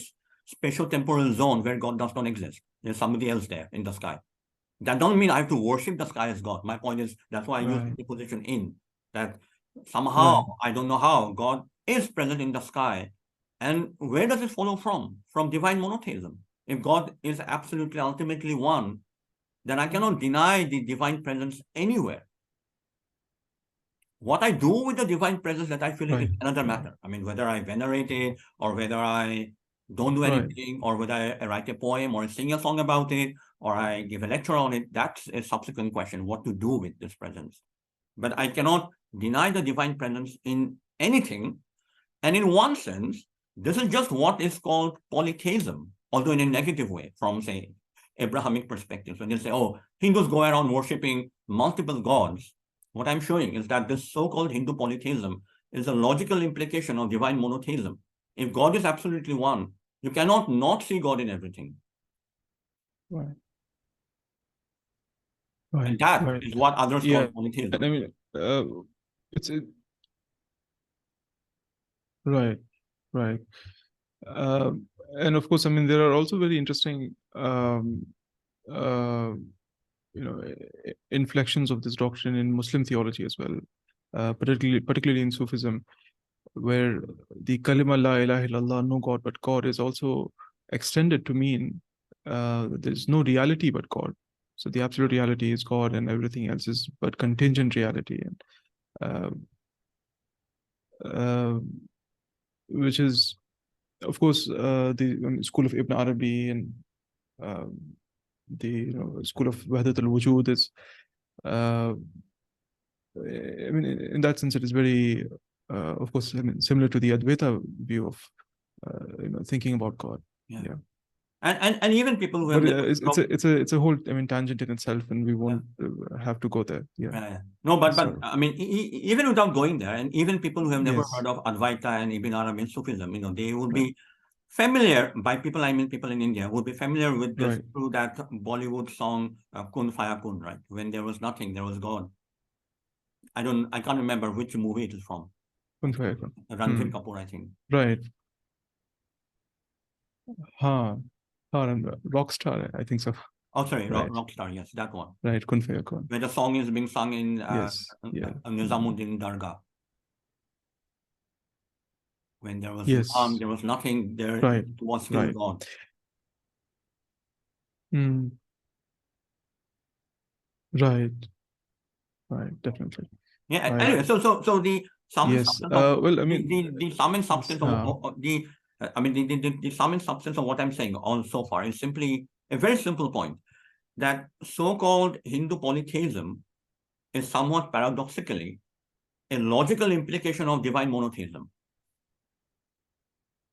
spatial temporal zone where God does not exist. There's somebody else there in the sky. That doesn't mean I have to worship the sky as God. My point is that's why I use Right. the position in that somehow, Right. I don't know how, God is present in the sky. And where does it follow from? From divine monotheism. If God is absolutely ultimately one, then I cannot deny the divine presence anywhere. What I do with the divine presence that I feel it is Right. another Right. matter. I mean, whether I venerate it or whether I don't do Right. anything or whether I write a poem or sing a song about it or I give a lecture on it, that's a subsequent question, what to do with this presence. But I cannot deny the divine presence in anything. And in one sense, this is just what is called polytheism, although in a negative way from, say, Abrahamic perspectives. When they say, oh, Hindus go around worshipping multiple gods, what I'm showing is that this so-called Hindu polytheism is a logical implication of divine monotheism. If God is absolutely one, you cannot not see God in everything. Right. And Right. that Right. is what others call Yeah. And polytheism. I mean, right. Right. And of course, I mean, there are also very interesting, uh, inflections of this doctrine in Muslim theology as well, particularly in Sufism, where the kalima la ilaha illallah, no God but God, is also extended to mean there's no reality but God. So the absolute reality is God, and everything else is but contingent reality, and uh, which is, of course, the school of Ibn Arabi and um, the school of Wahdat al-Wujud is, uh, I mean, in that sense, it is very, of course, I mean, similar to the Advaita view of, thinking about God. Yeah. Yeah, And even people who have but never it's a whole, I mean, tangent in itself, and we yeah. won't have to go there. Yeah, No, but sort of. I mean, even without going there, and even people who have never Yes, heard of Advaita and Ibn Arabi and Sufism, they would right, be familiar. By people, I mean people in India would be familiar with this right. through that Bollywood song Kun Faya Kun, right? When there was nothing, there was God. I can't remember which movie it is from. Kun faya kun. Ranveer Hmm. Kapoor, I think. Right. Ha. Ha. And Rockstar, I think so. Oh, sorry, Right. Rockstar, yes, that one. Right. Kun faya kun. Where the song is being sung in Yes. Yeah. Nizamuddin Dargah. When there was none, Yes. there was nothing, there Right. was still Right. God. Mm. Right. Right. Definitely. Yeah. Right. Anyway, so the sum and Yes. substance of Well, I mean, the sum and substance uh, of the I mean the sum and substance of what I'm saying on so far is simply a very simple point that so-called Hindu polytheism is somewhat paradoxically a logical implication of divine monotheism.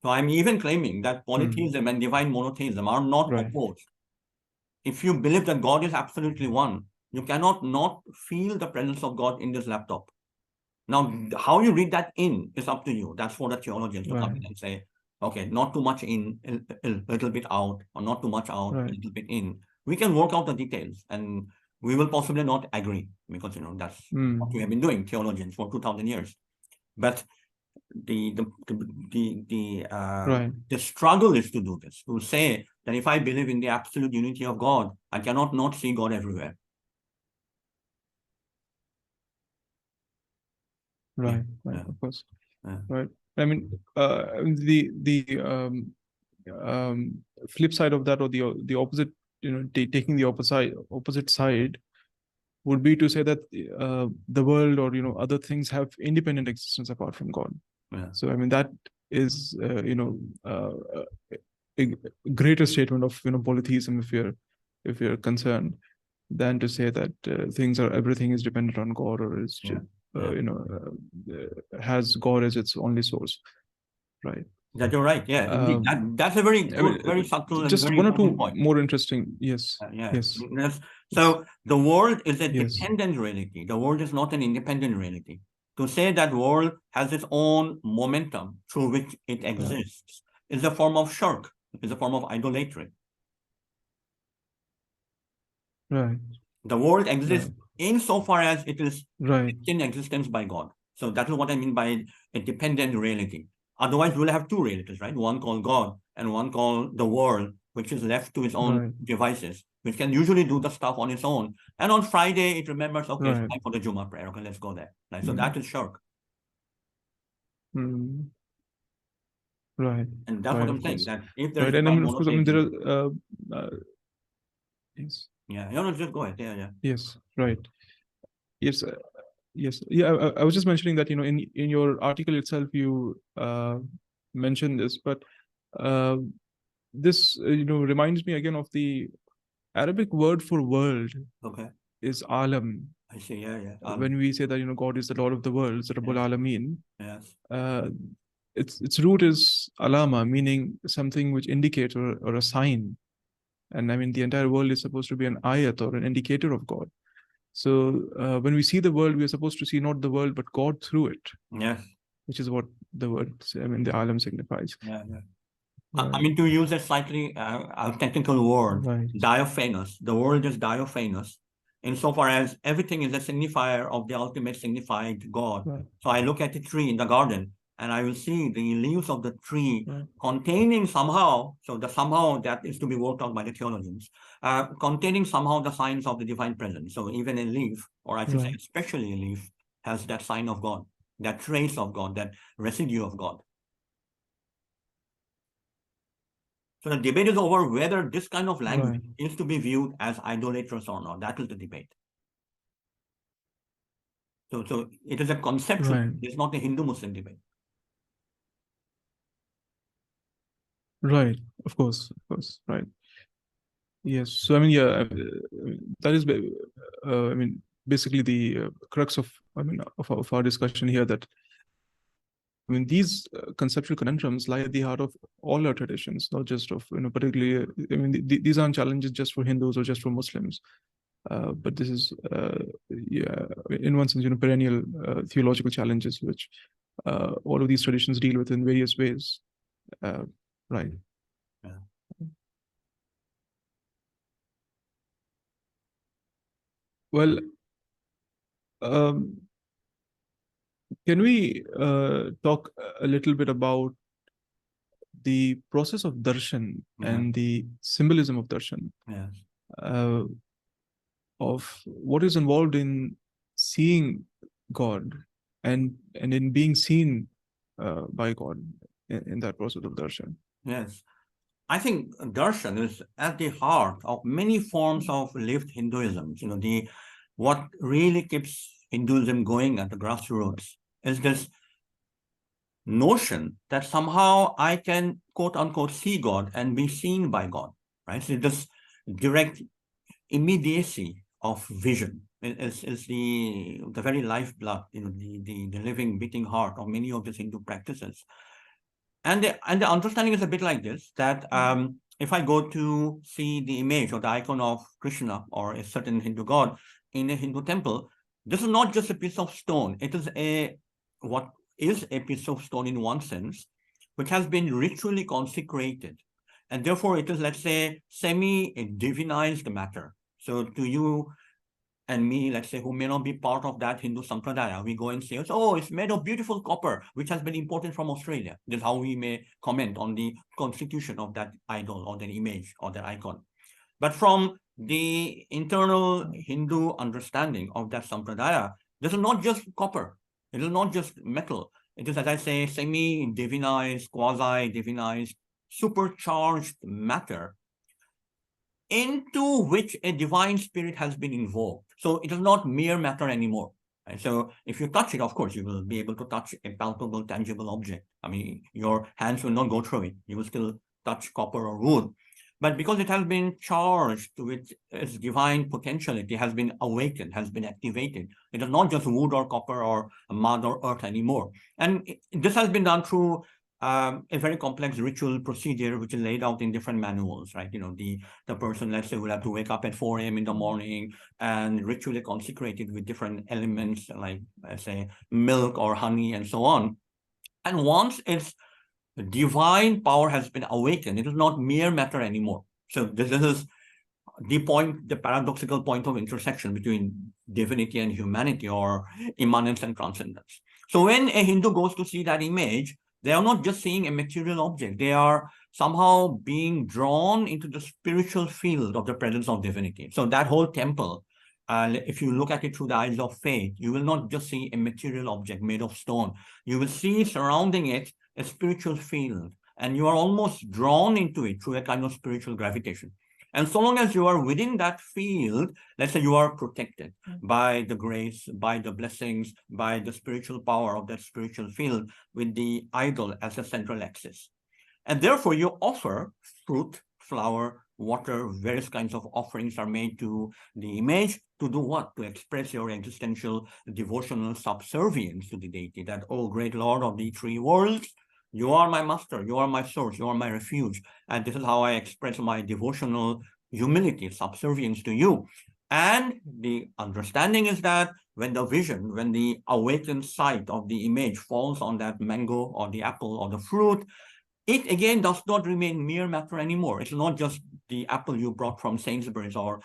So I'm even claiming that mm, polytheism and divine monotheism are not right. opposed. If you believe that God is absolutely one, you cannot not feel the presence of God in this laptop. Now, how you read that in is up to you. That's for the theologians to come Right. in and say, okay, not too much in, a little bit out, or not too much out, a Right. little bit in. We can work out the details, and we will possibly not agree because that's what we Mm, have been doing, theologians, for 2,000 years. But the the the the, right. the struggle is to do this, to say that if I believe in the absolute unity of God, I cannot not see God everywhere. Yeah, Right. Right. yeah, Of course. yeah, Right. I mean, the flip side of that, or the opposite, taking the opposite side, would be to say that the world, or other things have independent existence apart from God. yeah. So I mean, that is a greater statement of polytheism, if you're if you're concerned, than to say that everything is dependent on God, or is has God as its only source, right? That you're right. Yeah, indeed. That's a very I mean, good, very subtle and just very one or important two point. more interesting. Yes, Yeah. yes, Yes. yes, So the world is a yes, dependent reality. The world is not an independent reality. To say that world has its own momentum through which it right, exists is a form of shirk, is a form of idolatry. right, The world exists right, insofar as it is right, in existence by God. So that is what I mean by a dependent reality. Otherwise, we'll have two realities, right? One called God and one called the world, which is left to its own right, devices, which can usually do the stuff on its own. And on Friday, it remembers, okay, it's right. time for the Juma prayer. Okay, let's go there. Right? So Mm, that is shirk. mm, right, And that's what right, I'm of saying, course, that if there is right. And I divine mean, of course, I mean, there monotheism, are yes, yeah, no, no, just go ahead. Yeah, yeah. yes, right, yes, yes, yeah. I was just mentioning that, in your article itself, you mentioned this, but uh, this reminds me again of the Arabic word for world Okay. is alam. I see. Yeah, yeah. When we say that God is the Lord of the worlds, Rabbul Yes, Alameen, yes, uh, its root is alama, meaning something which indicates, or a sign. And I mean, the entire world is supposed to be an ayat, or an indicator of God. So when we see the world, we are supposed to see not the world, but God through it, yes, which is what the word, I mean, the alam signifies. yeah, yeah. I Right, mean, to use a slightly technical word, right, diaphanous. The world is diaphanous insofar as everything is a signifier of the ultimate signified God. right, So I look at a tree in the garden and I will see the leaves of the tree right, containing somehow, so the somehow that is to be worked out by the theologians, containing somehow the signs of the divine presence. So even a leaf, or I should say right, especially a leaf, has that sign of God, that trace of God, that residue of God. So the debate is over whether this kind of language right, is to be viewed as idolatrous or not. That is the debate. So it is a conceptual, right, it's not a Hindu-Muslim debate. right. Of course, right. Yes. So I mean, yeah, that is, I mean, basically the crux of, I mean, of our discussion here. That, I mean, these conceptual conundrums lie at the heart of all our traditions, not just of, particularly. I mean, these aren't challenges just for Hindus or just for Muslims, but this is, yeah, in one sense, perennial theological challenges which all of these traditions deal with in various ways. Uh, right. Yeah. Well, um, can we talk a little bit about the process of darshan Yeah. and the symbolism of darshan, Yes. uh, of what is involved in seeing God, and in being seen by God in that process of darshan? Yes. I think darshan is at the heart of many forms of lived Hinduism. The what really keeps Hinduism going at the grassroots is this notion that somehow I can quote unquote see God and be seen by God. Right. So this direct immediacy of vision is the very lifeblood, the living, beating heart of many of these Hindu practices. And the understanding is a bit like this, that if I go to see the image or the icon of Krishna or a certain Hindu god in a Hindu temple, this is not just a piece of stone. It is what is a piece of stone in one sense, which has been ritually consecrated. And therefore it is, let's say, semi-divinized matter. So to you and me, let's say, who may not be part of that Hindu sampradaya, we go and say, oh, it's made of beautiful copper, which has been imported from Australia. This is how we may comment on the constitution of that idol or that image or that icon. But from the internal Hindu understanding of that sampradaya, this is not just copper. It is not just metal. It is, as I say, semi-divinized, quasi-divinized, supercharged matter into which a divine spirit has been invoked. So it is not mere matter anymore. Right? So if you touch it, of course, you will be able to touch a palpable, tangible object. I mean, your hands will not go through it. You will still touch copper or wood. but because it has been charged with its divine potentiality, has been awakened, has been activated. It is not just wood or copper or mud or earth anymore. And this has been done through a very complex ritual procedure, which is laid out in different manuals, right? The person, let's say, will have to wake up at 4 a.m. in the morning and ritually consecrate it with different elements like, let's say, milk or honey and so on. And once its divine power has been awakened, it is not mere matter anymore. So this is the paradoxical point of intersection between divinity and humanity, or immanence and transcendence. So when a Hindu goes to see that image, they are not just seeing a material object. They are somehow being drawn into the spiritual field of the presence of divinity. So that whole temple, if you look at it through the eyes of faith, you will not just see a material object made of stone. You will see surrounding it a spiritual field, and you are almost drawn into it through a kind of spiritual gravitation. And so long as you are within that field, let's say you are protected by the grace, by the blessings, by the spiritual power of that spiritual field, with the idol as a central axis. And therefore you offer fruit, flower, water, various kinds of offerings are made to the image to do what? To express your existential devotional subservience to the deity, that, oh, great Lord of the three worlds, you are my master, you are my source, you are my refuge. And this is how I express my devotional humility, subservience to you. And the understanding is that when the vision, when the awakened sight of the image falls on that mango or the apple or the fruit, it again does not remain mere matter anymore. It's not just the apple you brought from Sainsbury's or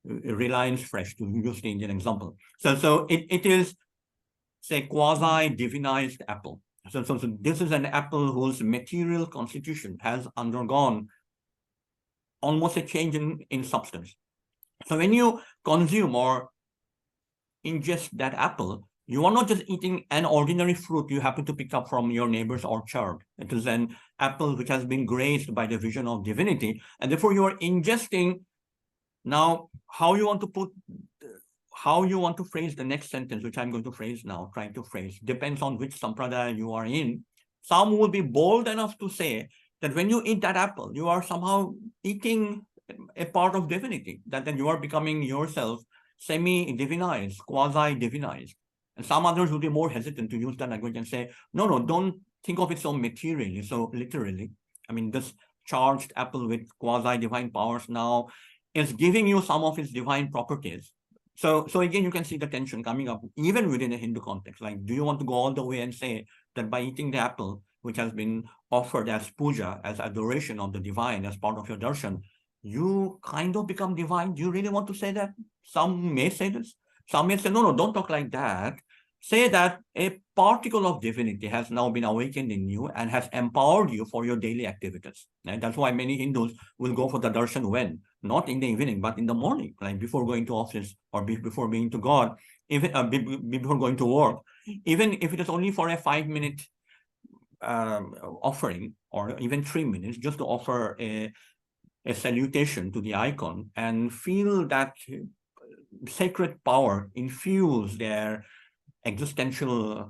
Reliance Fresh, to use the Indian example. So it is, say, quasi-divinized apple. So this is an apple whose material constitution has undergone almost a change in substance. So when you consume or ingest that apple, you are not just eating an ordinary fruit you happen to pick up from your neighbor's orchard. It is an apple which has been graced by the vision of divinity, and therefore you are ingesting. Now, how you want to phrase the next sentence, which I'm going to phrase now, trying to phrase, depends on which sampradaya you are in. Some will be bold enough to say that when you eat that apple, you are somehow eating a part of divinity, that then you are becoming yourself semi-divinized, quasi-divinized. And some others will be more hesitant to use that language and say, no, don't think of it so materially, so literally. I mean, this charged apple with quasi-divine powers now is giving you some of its divine properties. So again, you can see the tension coming up, even within a Hindu context. Like, do you want to go all the way and say that by eating the apple, which has been offered as puja, as adoration of the divine, as part of your darshan, you kind of become divine? Do you really want to say that? Some may say this. Some may say, no, don't talk like that. Say that a particle of divinity has now been awakened in you and has empowered you for your daily activities. And that's why many Hindus will go for the darshan when? Not in the evening, but in the morning, like before going to office or before being to God, even before going to work, even if it is only for a 5-minute offering, or even 3 minutes, just to offer a salutation to the icon and feel that sacred power infuse their existential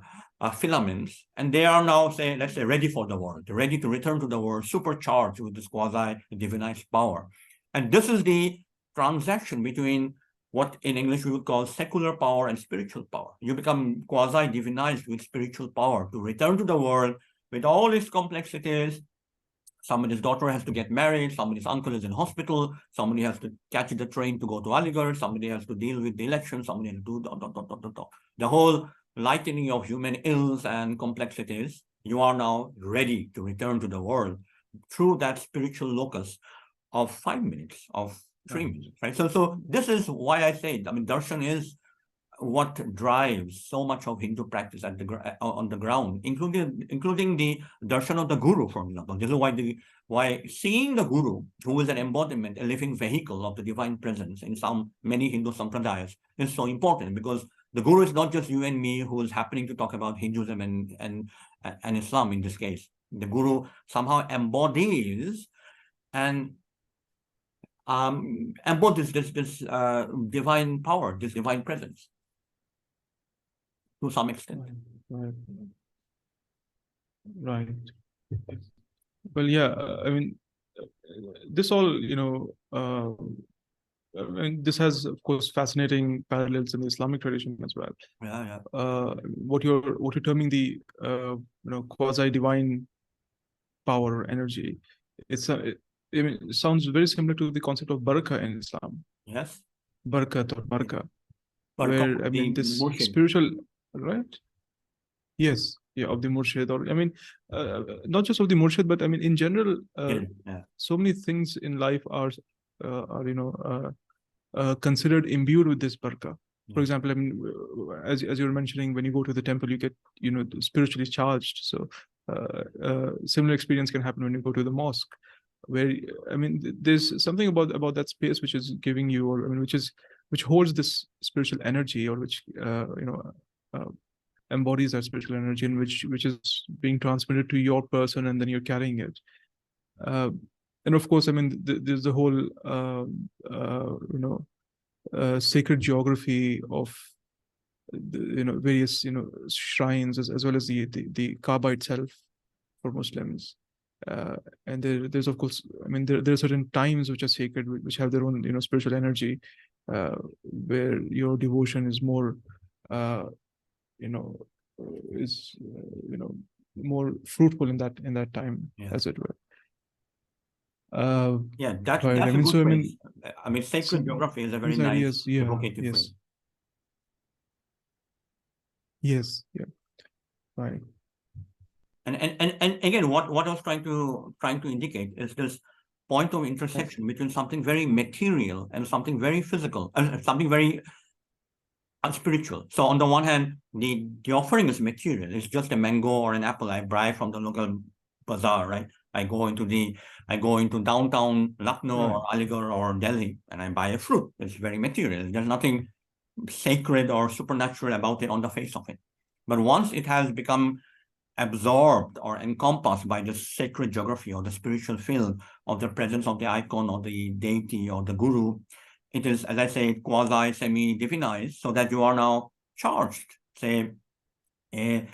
filaments, and they are now, let's say, ready for the world, ready to return to the world, supercharged with this quasi-divinized power. And this is the transaction between what in English we would call secular power and spiritual power. You become quasi-divinized with spiritual power to return to the world with all its complexities. Somebody's daughter has to get married, somebody's uncle is in hospital, somebody has to catch the train to go to Aligarh, somebody has to deal with the election, somebody has to do the whole lightening of human ills and complexities. You are now ready to return to the world through that spiritual locus of 5 minutes, of 3 minutes, right? So this is why I say, I mean, darshan is what drives so much of Hindu practice at on the ground, including the darshan of the guru, for example. This is why seeing the guru, who is an embodiment, a living vehicle of the divine presence in many Hindu sampradayas, is so important, because the guru is not just you and me who is happening to talk about Hinduism and Islam in this case. The guru somehow embodies and embodies this divine power, this divine presence, to some extent. Right. Well, yeah, I mean, this all, and this has, of course, fascinating parallels in the Islamic tradition as well. Yeah. What you're terming the quasi-divine power or energy, I mean, it sounds very similar to the concept of barakah in Islam, Yes. barakat or baraka, Barakah where of I the mean this Murshid. spiritual, right? Yes, yeah, of the murshid, or I mean, not just of the murshid, but I mean in general, Yeah. so many things in life are considered imbued with this baraka. For Yes. example, I mean, as you were mentioning, when you go to the temple, you get spiritually charged. So similar experience can happen when you go to the mosque, where I mean, there's something about that space which is giving you, or I mean, which holds this spiritual energy, or which uh, embodies that spiritual energy, and which is being transmitted to your person, and then you're carrying it. Uh, and of course, I mean, there's the whole sacred geography of various shrines, as well as the Kaaba itself for Muslims. And there's of course, I mean, there are certain times which are sacred, which have their own spiritual energy, where your devotion is more uh, you know is more fruitful in that time, Yeah. as it were. Uh, Yeah, that's right. I a mean, good so I phrase. mean, I mean, so sacred geography is a very these nice ideas, yeah, evocative phrase. yes, yes, yeah, right, And again, what I was trying to indicate is this point of intersection between something very material and something very physical, something very unspiritual. So on the one hand, the offering is material. It's just a mango or an apple I buy from the local bazaar, right? I go into downtown Lucknow right. or Aligarh or Delhi and I buy a fruit. It's very material. There's nothing sacred or supernatural about it on the face of it. But once it has become absorbed or encompassed by the sacred geography or the spiritual field of the presence of the icon or the deity or the guru, it is, as I say, quasi semi-divinized, so that you are now charged. Say, a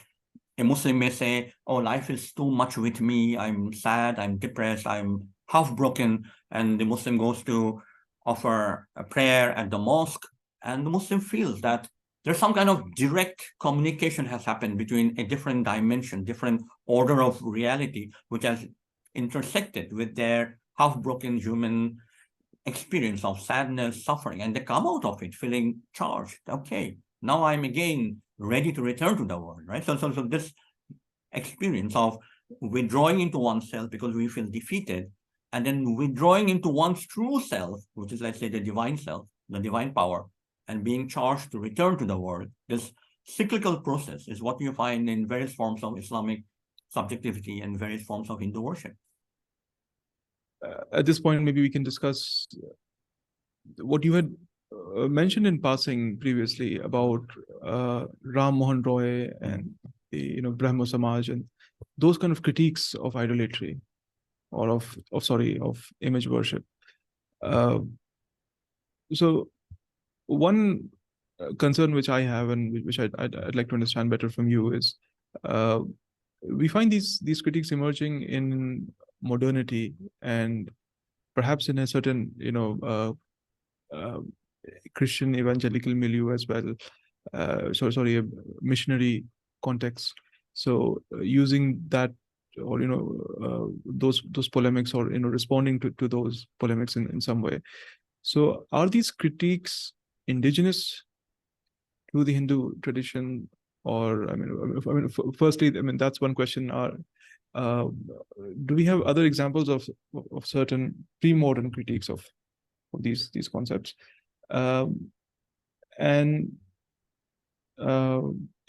Muslim may say, "Oh, life is too much with me. I'm sad. I'm depressed. I'm half broken." And the Muslim goes to offer a prayer at the mosque, and the Muslim feels that there's some kind of direct communication has happened between a different dimension, different order of reality, which has intersected with their half-broken human experience of sadness, suffering, and they come out of it feeling charged. Okay, now I'm again ready to return to the world, right? So this experience of withdrawing into oneself because we feel defeated, and then withdrawing into one's true self, which is, let's say, the divine self, the divine power, and being charged to return to the world. This cyclical process is what you find in various forms of Islamic subjectivity and various forms of Hindu worship. At this point, maybe we can discuss what you had mentioned in passing previously about Ram Mohan Roy and the Brahmo Samaj and those kind of critiques of idolatry, or of image worship. Uh, so one concern which I have, and which I'd like to understand better from you, is uh, we find these critiques emerging in modernity, and perhaps in a certain Christian evangelical milieu as well. Sorry, a missionary context. So using that, or those polemics, or responding to those polemics in some way. So are these critiques indigenous to the Hindu tradition? Or firstly, I mean, that's one question. Uh, do we have other examples of certain pre-modern critiques of these concepts? And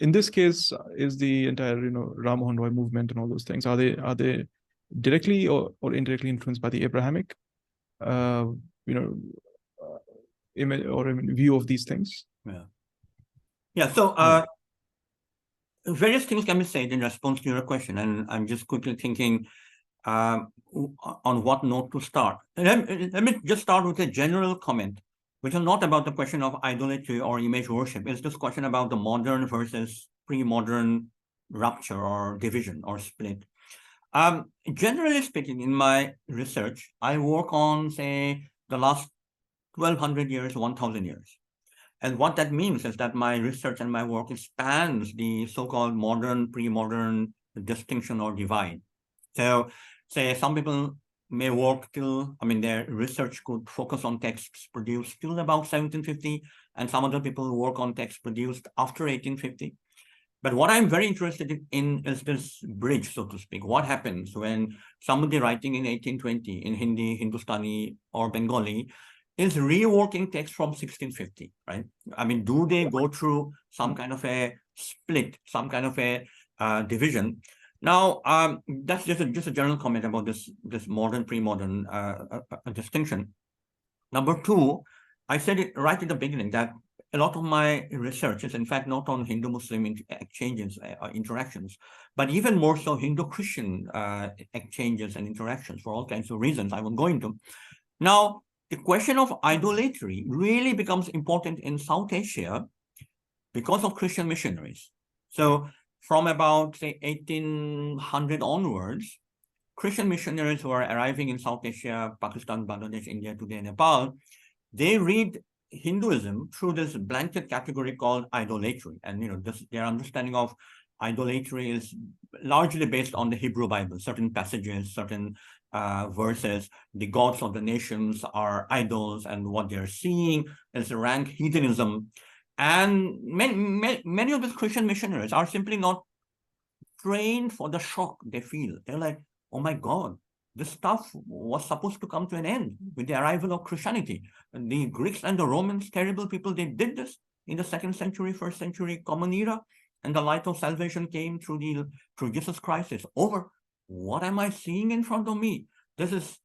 in this case, is the entire Ram Mohan Roy movement and all those things, are they directly or indirectly influenced by the Abrahamic uh, you know image, or view of these things? Yeah. So Right. various things can be said in response to your question, and I'm just quickly thinking on what note to start. Let me just start with a general comment, which is not about the question of idolatry or image worship. It's this question about the modern versus pre-modern rupture or division or split. Generally speaking, in my research, I work on, say, the last 1200 years, 1000 years. And what that means is that my research and my work spans the so-called modern, pre-modern distinction or divide. So, say some people may work till, I mean, their research could focus on texts produced till about 1750, and some other people work on texts produced after 1850. But what I'm very interested in is this bridge, so to speak. What happens when somebody writing in 1820 in Hindi, Hindustani, or Bengali is reworking text from 1650, right? I mean, do they go through some kind of a split, some kind of a division? Now, that's just a general comment about this modern, pre-modern distinction. Number two, I said it right at the beginning that a lot of my research is, in fact, not on Hindu-Muslim exchanges, interactions, but even more so Hindu-Christian exchanges and interactions for all kinds of reasons I won't go into. Now, the question of idolatry really becomes important in South Asia because of Christian missionaries. So from about, say, 1800 onwards, Christian missionaries who are arriving in South Asia, Pakistan, Bangladesh, India, today, Nepal, they read Hinduism through this blanket category called idolatry. And their understanding of idolatry is largely based on the Hebrew Bible, certain passages, certain verses. The gods of the nations are idols, and what they're seeing is rank heathenism. And many of these Christian missionaries are simply not trained for the shock they feel. They're like, oh my God, this stuff was supposed to come to an end with the arrival of Christianity. The Greeks and the Romans, terrible people, they did this in the 2nd century, 1st century common era, and the light of salvation came through Jesus Christ. It's over. What am I seeing in front of me? This is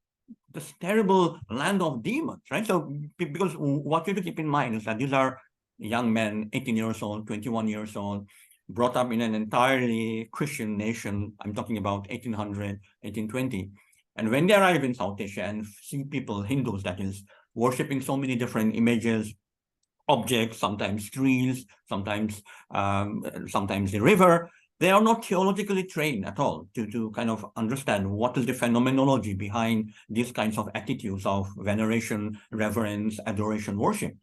this terrible land of demons, right? So, because what you have to keep in mind is that these are young men, 18 years old, 21 years old, brought up in an entirely Christian nation. I'm talking about 1800, 1820. And when they arrive in South Asia and see people, Hindus that is, worshipping so many different images, objects, sometimes trees, sometimes the river, they are not theologically trained at all to kind of understand what is the phenomenology behind these kinds of attitudes of veneration, reverence, adoration, worship.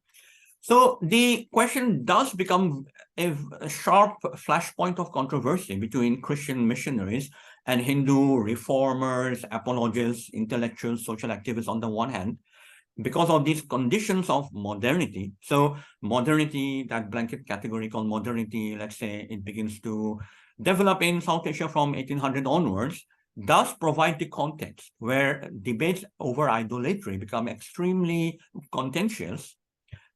So the question does become a sharp flashpoint of controversy between Christian missionaries and Hindu reformers, apologists, intellectuals, social activists on the one hand, because of these conditions of modernity. So modernity, that blanket category called modernity, let's say it begins to develop in South Asia from 1800 onwards, does provide the context where debates over idolatry become extremely contentious.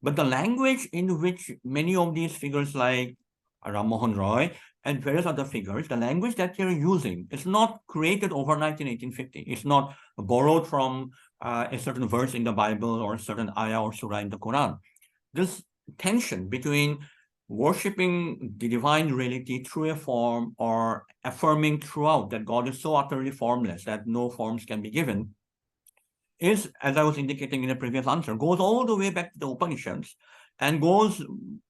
But the language in which many of these figures like Ram Mohan Roy and various other figures, the language that they're using is not created overnight in 1850. It's not borrowed from a certain verse in the Bible or a certain ayah or surah in the Quran. This tension between worshipping the divine reality through a form or affirming throughout that God is so utterly formless that no forms can be given is, as I was indicating in a previous answer, goes all the way back to the Upanishads and goes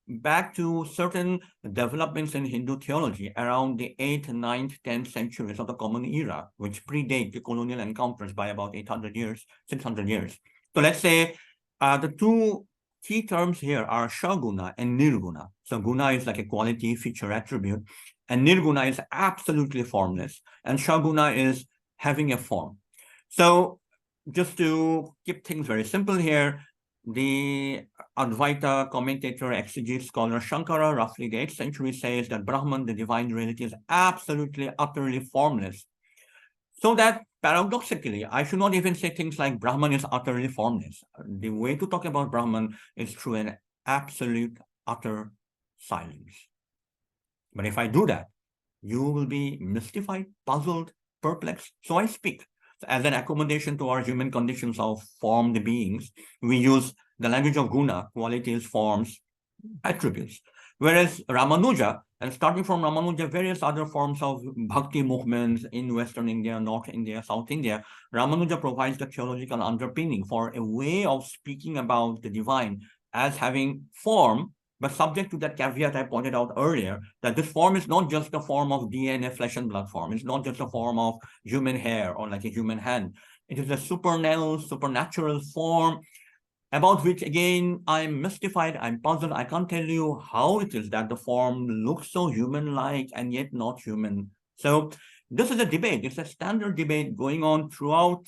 back to certain developments in Hindu theology around the 8th, 9th, 10th centuries of the Common Era, which predate the colonial encounters by about 800 years, 600 years. So let's say the two key terms here are Shaguna and Nirguna. So guna is like a quality, feature, attribute, and Nirguna is absolutely formless, and Shaguna is having a form. So just to keep things very simple here, the Advaita commentator, exegete, scholar Shankara, roughly the 8th century, says that Brahman, the divine reality, is absolutely, utterly formless. So that paradoxically, I should not even say things like Brahman is utterly formless. The way to talk about Brahman is through an absolute, utter silence. But if I do that, you will be mystified, puzzled, perplexed. So I speak. As an accommodation to our human conditions of formed beings, we use the language of guna, qualities, forms, attributes. Whereas Ramanuja, and starting from Ramanuja, various other forms of bhakti movements in Western India, North India, South India, Ramanuja provides the theological underpinning for a way of speaking about the divine as having form, but subject to that caveat I pointed out earlier, that this form is not just a form of DNA, flesh and blood form. It's not just a form of human hair or like a human hand. It is a supernatural form about which, again, I'm mystified, I'm puzzled. I can't tell you how it is that the form looks so human-like and yet not human. So this is a debate. It's a standard debate going on throughout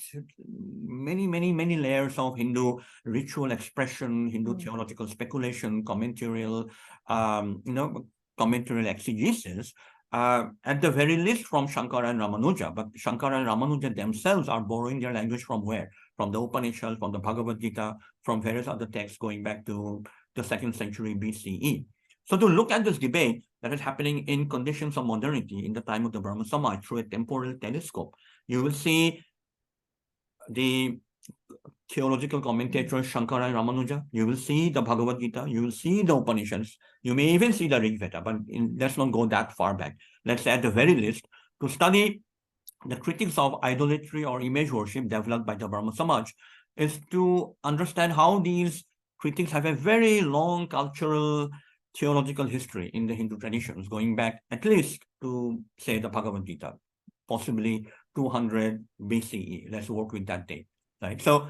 many layers of Hindu ritual expression, Hindu theological speculation, commentarial exegesis. At the very least from Shankara and Ramanuja, but Shankara and Ramanuja themselves are borrowing their language from where? From the Upanishads, from the Bhagavad Gita, from various other texts going back to the 2nd century BCE. So to look at this debate that is happening in conditions of modernity in the time of the Brahma Samaj through a temporal telescope, you will see the theological commentators Shankara and Ramanuja, you will see the Bhagavad Gita, you will see the Upanishads, you may even see the Rig Veda, but let's not go that far back. Let's say at the very least, to study the critics of idolatry or image worship developed by the Brahma Samaj is to understand how these critics have a very long cultural theological history in the Hindu traditions, going back at least to, say, the Bhagavad Gita, possibly 200 BCE. Let's work with that date, right? So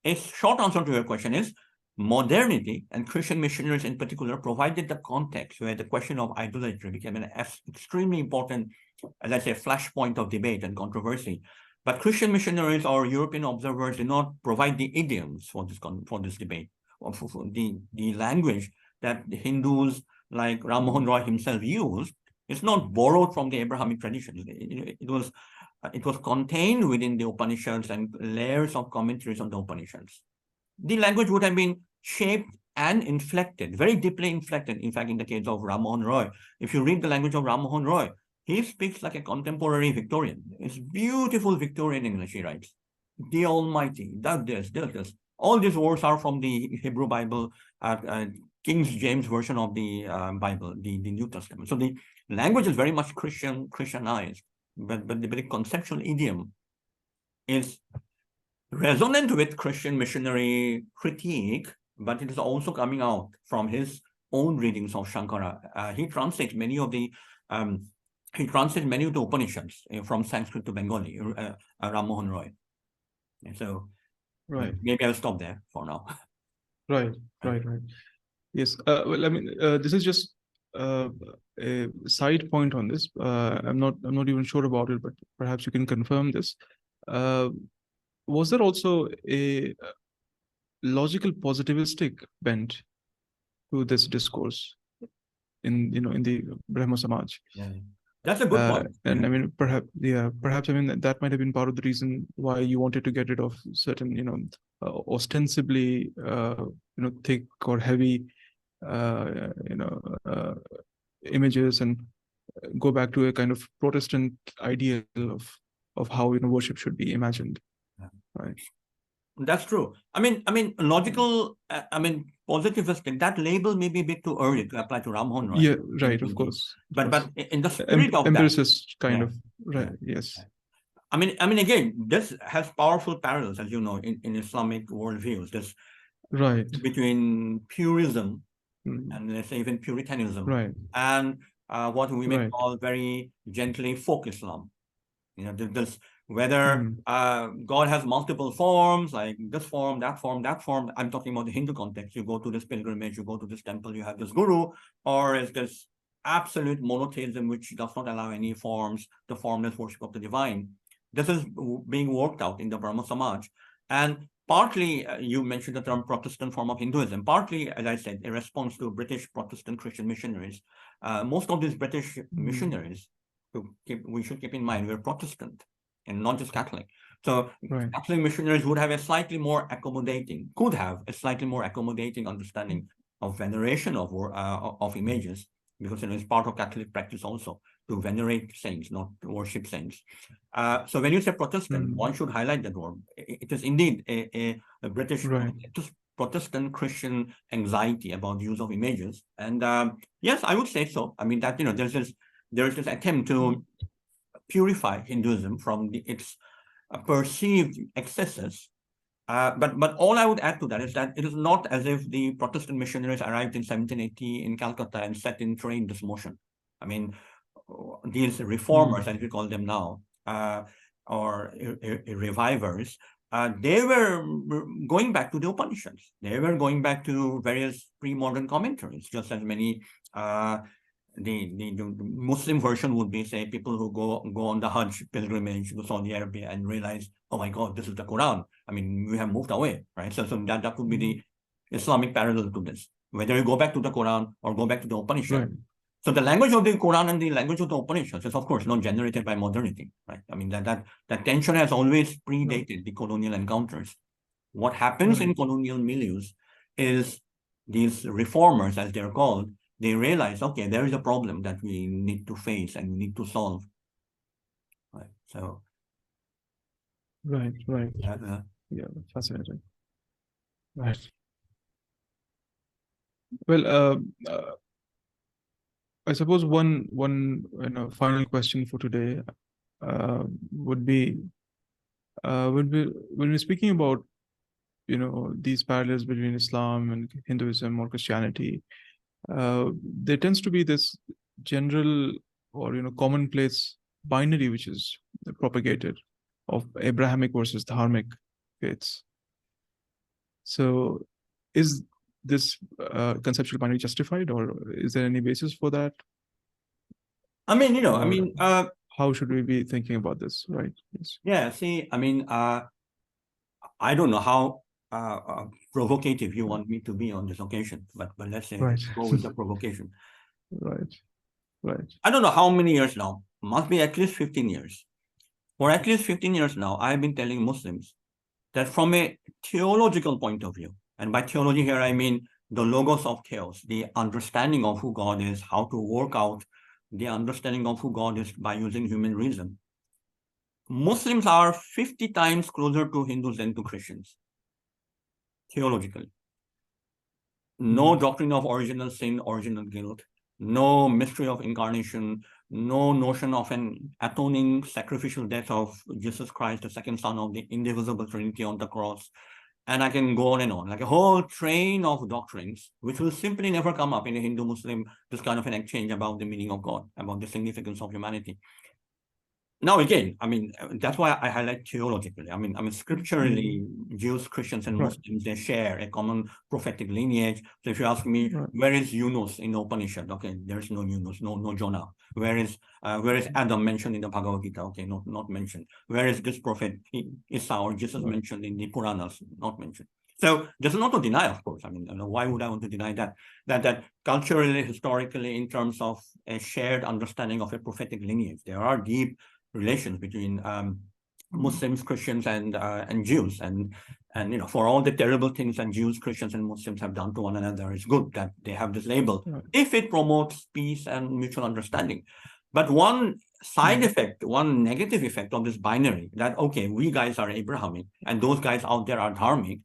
a short answer to your question is modernity, and Christian missionaries in particular, provided the context where the question of idolatry became an extremely important, let's say, flashpoint of debate and controversy. But Christian missionaries or European observers did not provide the idioms for this debate, or for the language that the Hindus like Ram Mohan Roy himself used. It's not borrowed from the Abrahamic traditions. It was contained within the Upanishads and layers of commentaries on the Upanishads. The language would have been shaped and inflected, very deeply inflected. In fact, in the case of Ram Mohan Roy, if you read the language of Ram Mohan Roy, he speaks like a contemporary Victorian. It's beautiful Victorian English he writes. The Almighty, does this, does this. All these words are from the Hebrew Bible, King James version of the Bible, the New Testament. So the language is very much Christianized, but the conceptual idiom is resonant with Christian missionary critique, but it is also coming out from his own readings of Shankara. He translates many of the Upanishads from Sanskrit to Bengali, Ram Mohan Roy. So Right. maybe I'll stop there for now. Right. Yes. Well, I mean, this is just a side point on this. I'm not even sure about it, but perhaps you can confirm this. Was there also a logical positivistic bent to this discourse in the Brahma Samaj? Yeah. That's a good point. And I mean, perhaps I mean that might have been part of the reason why you wanted to get rid of certain, ostensibly, thick or heavy, images and go back to a kind of Protestant ideal of how worship should be imagined. Yeah. Right. That's true. I mean, logical. Positivistic. That label may be a bit too early to apply to Ram Mohan Roy. Yeah, right. Of course. But in the spirit of empiricist that, kind of, right? Yes. I mean, again, this has powerful parallels, as you know, in Islamic worldviews. There's right between purism and let's say even Puritanism, right, and what we may right. call very gently folk Islam. This whether God has multiple forms, like this form, that form, that form. I'm talking about the Hindu context. You go to this pilgrimage, you go to this temple, you have this guru, or is this absolute monotheism which does not allow any forms, the formless worship of the divine. This is being worked out in the Brahma Samaj. And partly, you mentioned the term Protestant form of Hinduism, partly, as I said, in response to British Protestant Christian missionaries. Most of these British missionaries, we should keep in mind, we're Protestant and not just Catholic. So right. Catholic missionaries would have a slightly more accommodating, could have a slightly more accommodating understanding of veneration of images, because it's part of Catholic practice also to venerate saints, not to worship saints. So when you say Protestant, one should highlight that word. It is indeed a British right. Protestant Christian anxiety about the use of images. And yes, I would say so. I mean that, there is this attempt to purify Hinduism from its perceived excesses But all I would add to that is that it is not as if the Protestant missionaries arrived in 1780 in Calcutta and set in train this motion. I mean, these reformers, as we call them now, or revivers, they were going back to the Upanishads. They were going back to various pre-modern commentaries, just as many the Muslim version would be, say, people who go on the Hajj pilgrimage to Saudi Arabia and realize, oh my God, this is the Quran. I mean, we have moved away, right? So that would be the Islamic parallel to this. Whether you go back to the Quran or go back to the Upanishad. Right. So the language of the Quran and the language of the Upanishads is, of course, not generated by modernity, right? I mean, that tension has always predated the colonial encounters. What happens in colonial milieux is these reformers, as they're called, they realize, okay, there is a problem that we need to face and we need to solve. Right. So. Right. Yeah. Fascinating. Right. Well, I suppose one final question for today would be when we're speaking about these parallels between Islam and Hinduism or Christianity, there tends to be this general or commonplace binary which is propagated of Abrahamic versus Dharmic faiths. So, is this conceptual binary justified, or is there any basis for that? I mean, how should we be thinking about this, right? Yes. Yeah. See, I mean, I don't know how provocative you want me to be on this occasion, but let's say go with the provocation. Right. I don't know how many years now. Must be at least 15 years. For at least 15 years now, I've been telling Muslims that from a theological point of view, and by theology here I mean the logos of theos, the understanding of who God is, how to work out the understanding of who God is by using human reason. Muslims are 50 times closer to Hindus than to Christians, theologically. No doctrine of original sin, original guilt, no mystery of incarnation, no notion of an atoning sacrificial death of Jesus Christ, the second son of the indivisible Trinity on the cross. And I can go on and on, like a whole train of doctrines, which will simply never come up in a Hindu-Muslim, this kind of an exchange about the meaning of God, about the significance of humanity. Now, again, I mean, that's why I highlight theologically. I mean, scripturally, Jews, Christians, and Muslims, they share a common prophetic lineage. So if you ask me, where is Yunus in the Upanishad? Okay, there's no Yunus, no Jonah. Where is Adam mentioned in the Bhagavad Gita? Okay, not mentioned. Where is this prophet Isa or Jesus mentioned in the Puranas? Not mentioned. So there's not to deny, of course. I mean, why would I want to deny that? That culturally, historically, in terms of a shared understanding of a prophetic lineage, there are deep relations between Muslims, Christians, and Jews, and for all the terrible things that Jews, Christians, and Muslims have done to one another, it's good that they have this label if it promotes peace and mutual understanding. But one side effect, one negative effect of this binary, that okay, we guys are Abrahamic and those guys out there are Dharmic,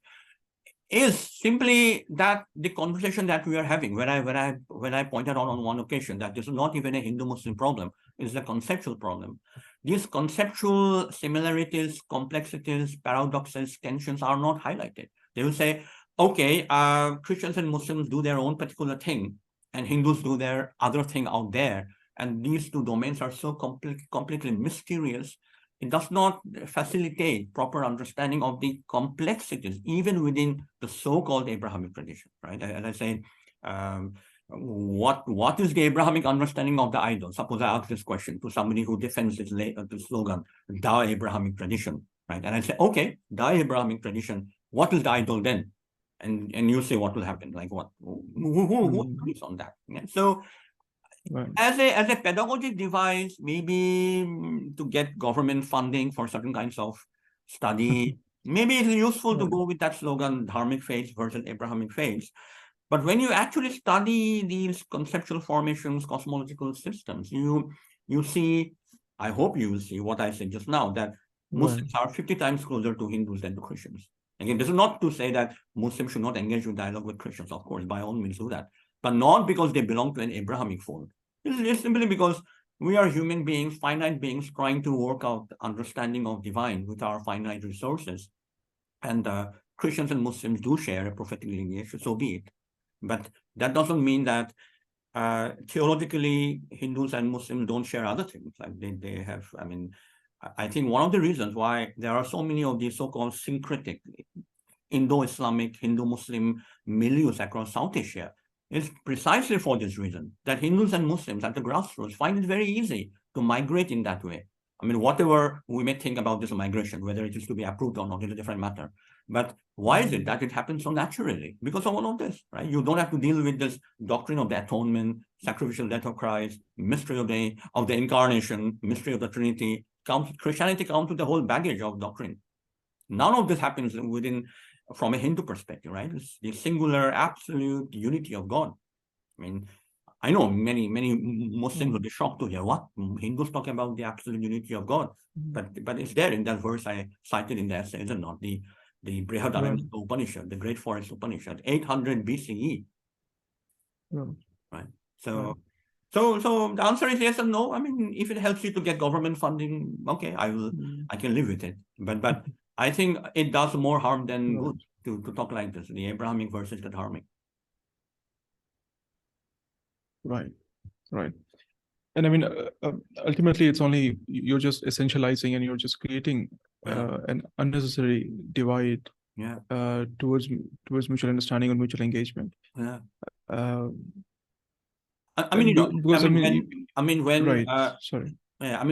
is simply that the conversation that we are having, when I pointed out on one occasion that this is not even a Hindu-Muslim problem, it's a conceptual problem. These conceptual similarities, complexities, paradoxes, tensions are not highlighted. They will say, okay, Christians and Muslims do their own particular thing, and Hindus do their other thing out there, and these two domains are so completely mysterious. It does not facilitate proper understanding of the complexities, even within the so-called Abrahamic tradition, right? As I say, what is the Abrahamic understanding of the idol? Suppose I ask this question to somebody who defends this slogan, the Abrahamic tradition, right? And I say, okay, the Abrahamic tradition, what is the idol then? And you say what will happen, like what? Who agrees on that? Yeah? So as a pedagogic device, maybe to get government funding for certain kinds of study, maybe it's useful to go with that slogan, Dharmic faith versus Abrahamic faith. But when you actually study these conceptual formations, cosmological systems, you see, I hope you will see what I said just now, that Muslims are 50 times closer to Hindus than to Christians. Again, this is not to say that Muslims should not engage in dialogue with Christians, of course, by all means do that, but not because they belong to an Abrahamic fold. It's simply because we are human beings, finite beings, trying to work out understanding of divine with our finite resources. and Christians and Muslims do share a prophetic lineage, so be it. But that doesn't mean that theologically Hindus and Muslims don't share other things. Like they have, I mean, I think one of the reasons why there are so many of these so-called syncretic Indo-Islamic, Hindu-Muslim milieus across South Asia is precisely for this reason, that Hindus and Muslims at the grassroots find it very easy to migrate in that way. I mean, whatever we may think about this migration, whether it is to be approved or not, is a different matter. But why is it that it happens so naturally? Because of all of this, right? You don't have to deal with this doctrine of the atonement, sacrificial death of Christ, mystery of the incarnation, mystery of the Trinity. Christianity comes with the whole baggage of doctrine. None of this happens from a Hindu perspective, right? It's the singular, absolute unity of God. I mean, I know many Muslims will be shocked to hear what Hindus talk about the absolute unity of God, but it's there in that verse I cited in the essay, is it not? The Brihadaranyaka Upanishad, the Great Forest Upanishad, 800 BCE, right? So the answer is yes and no. I mean, if it helps you to get government funding, okay, I can live with it. But I think it does more harm than good to talk like this. The Abrahamic versus the Dharmic. Right. And I mean, ultimately, it's only you're just essentializing and you're just creating an unnecessary divide towards mutual understanding and mutual engagement. Yeah.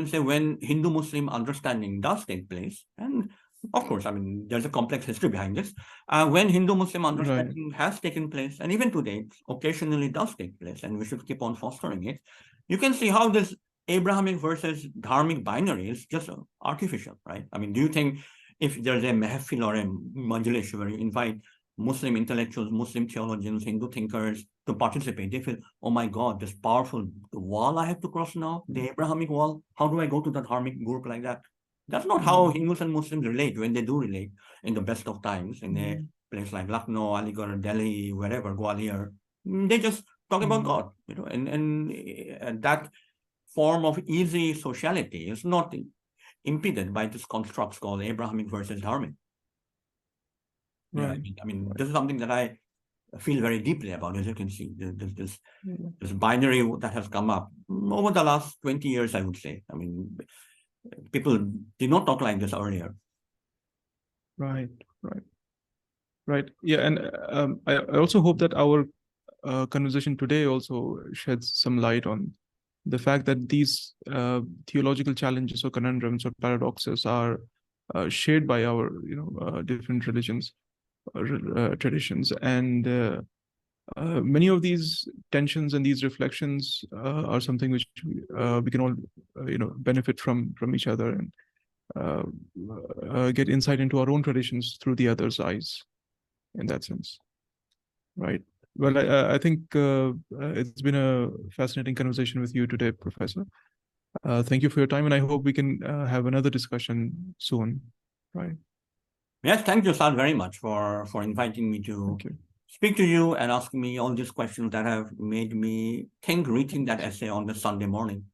Say when Hindu-Muslim understanding does take place, and of course, I mean, there's a complex history behind this. When Hindu-Muslim understanding has taken place, and even today, occasionally does take place, and we should keep on fostering it, you can see how this Abrahamic versus Dharmic binary is just artificial, right? I mean, do you think if there's a mehfil or a majlis where you invite Muslim intellectuals, Muslim theologians, Hindu thinkers to participate, they feel, oh my God, this powerful wall I have to cross now, the Abrahamic wall. How do I go to that Dharmic group like that? That's not how Hindus and Muslims relate when they do relate in the best of times in a place like Lucknow, Aligarh, Delhi, wherever, Gwalior. They just talk about God, you know, and that form of easy sociality is not impeded by this constructs called Abrahamic versus Dharmic. Yeah, I mean, this is something that I feel very deeply about, as you can see. This binary that has come up over the last 20 years, I would say. I mean, people did not talk like this earlier. Right. Yeah, and I also hope that our conversation today also sheds some light on the fact that these theological challenges or conundrums or paradoxes are shared by our different religions, traditions, and many of these tensions and these reflections are something which we can all benefit from each other and get insight into our own traditions through the other's eyes, in that sense. Right. Well, I think it's been a fascinating conversation with you today, Professor. Thank you for your time, and I hope we can have another discussion soon. Right. Yes, thank you, Sal, very much for inviting me to speak to you and asking me all these questions that have made me think reading that essay on the Sunday morning.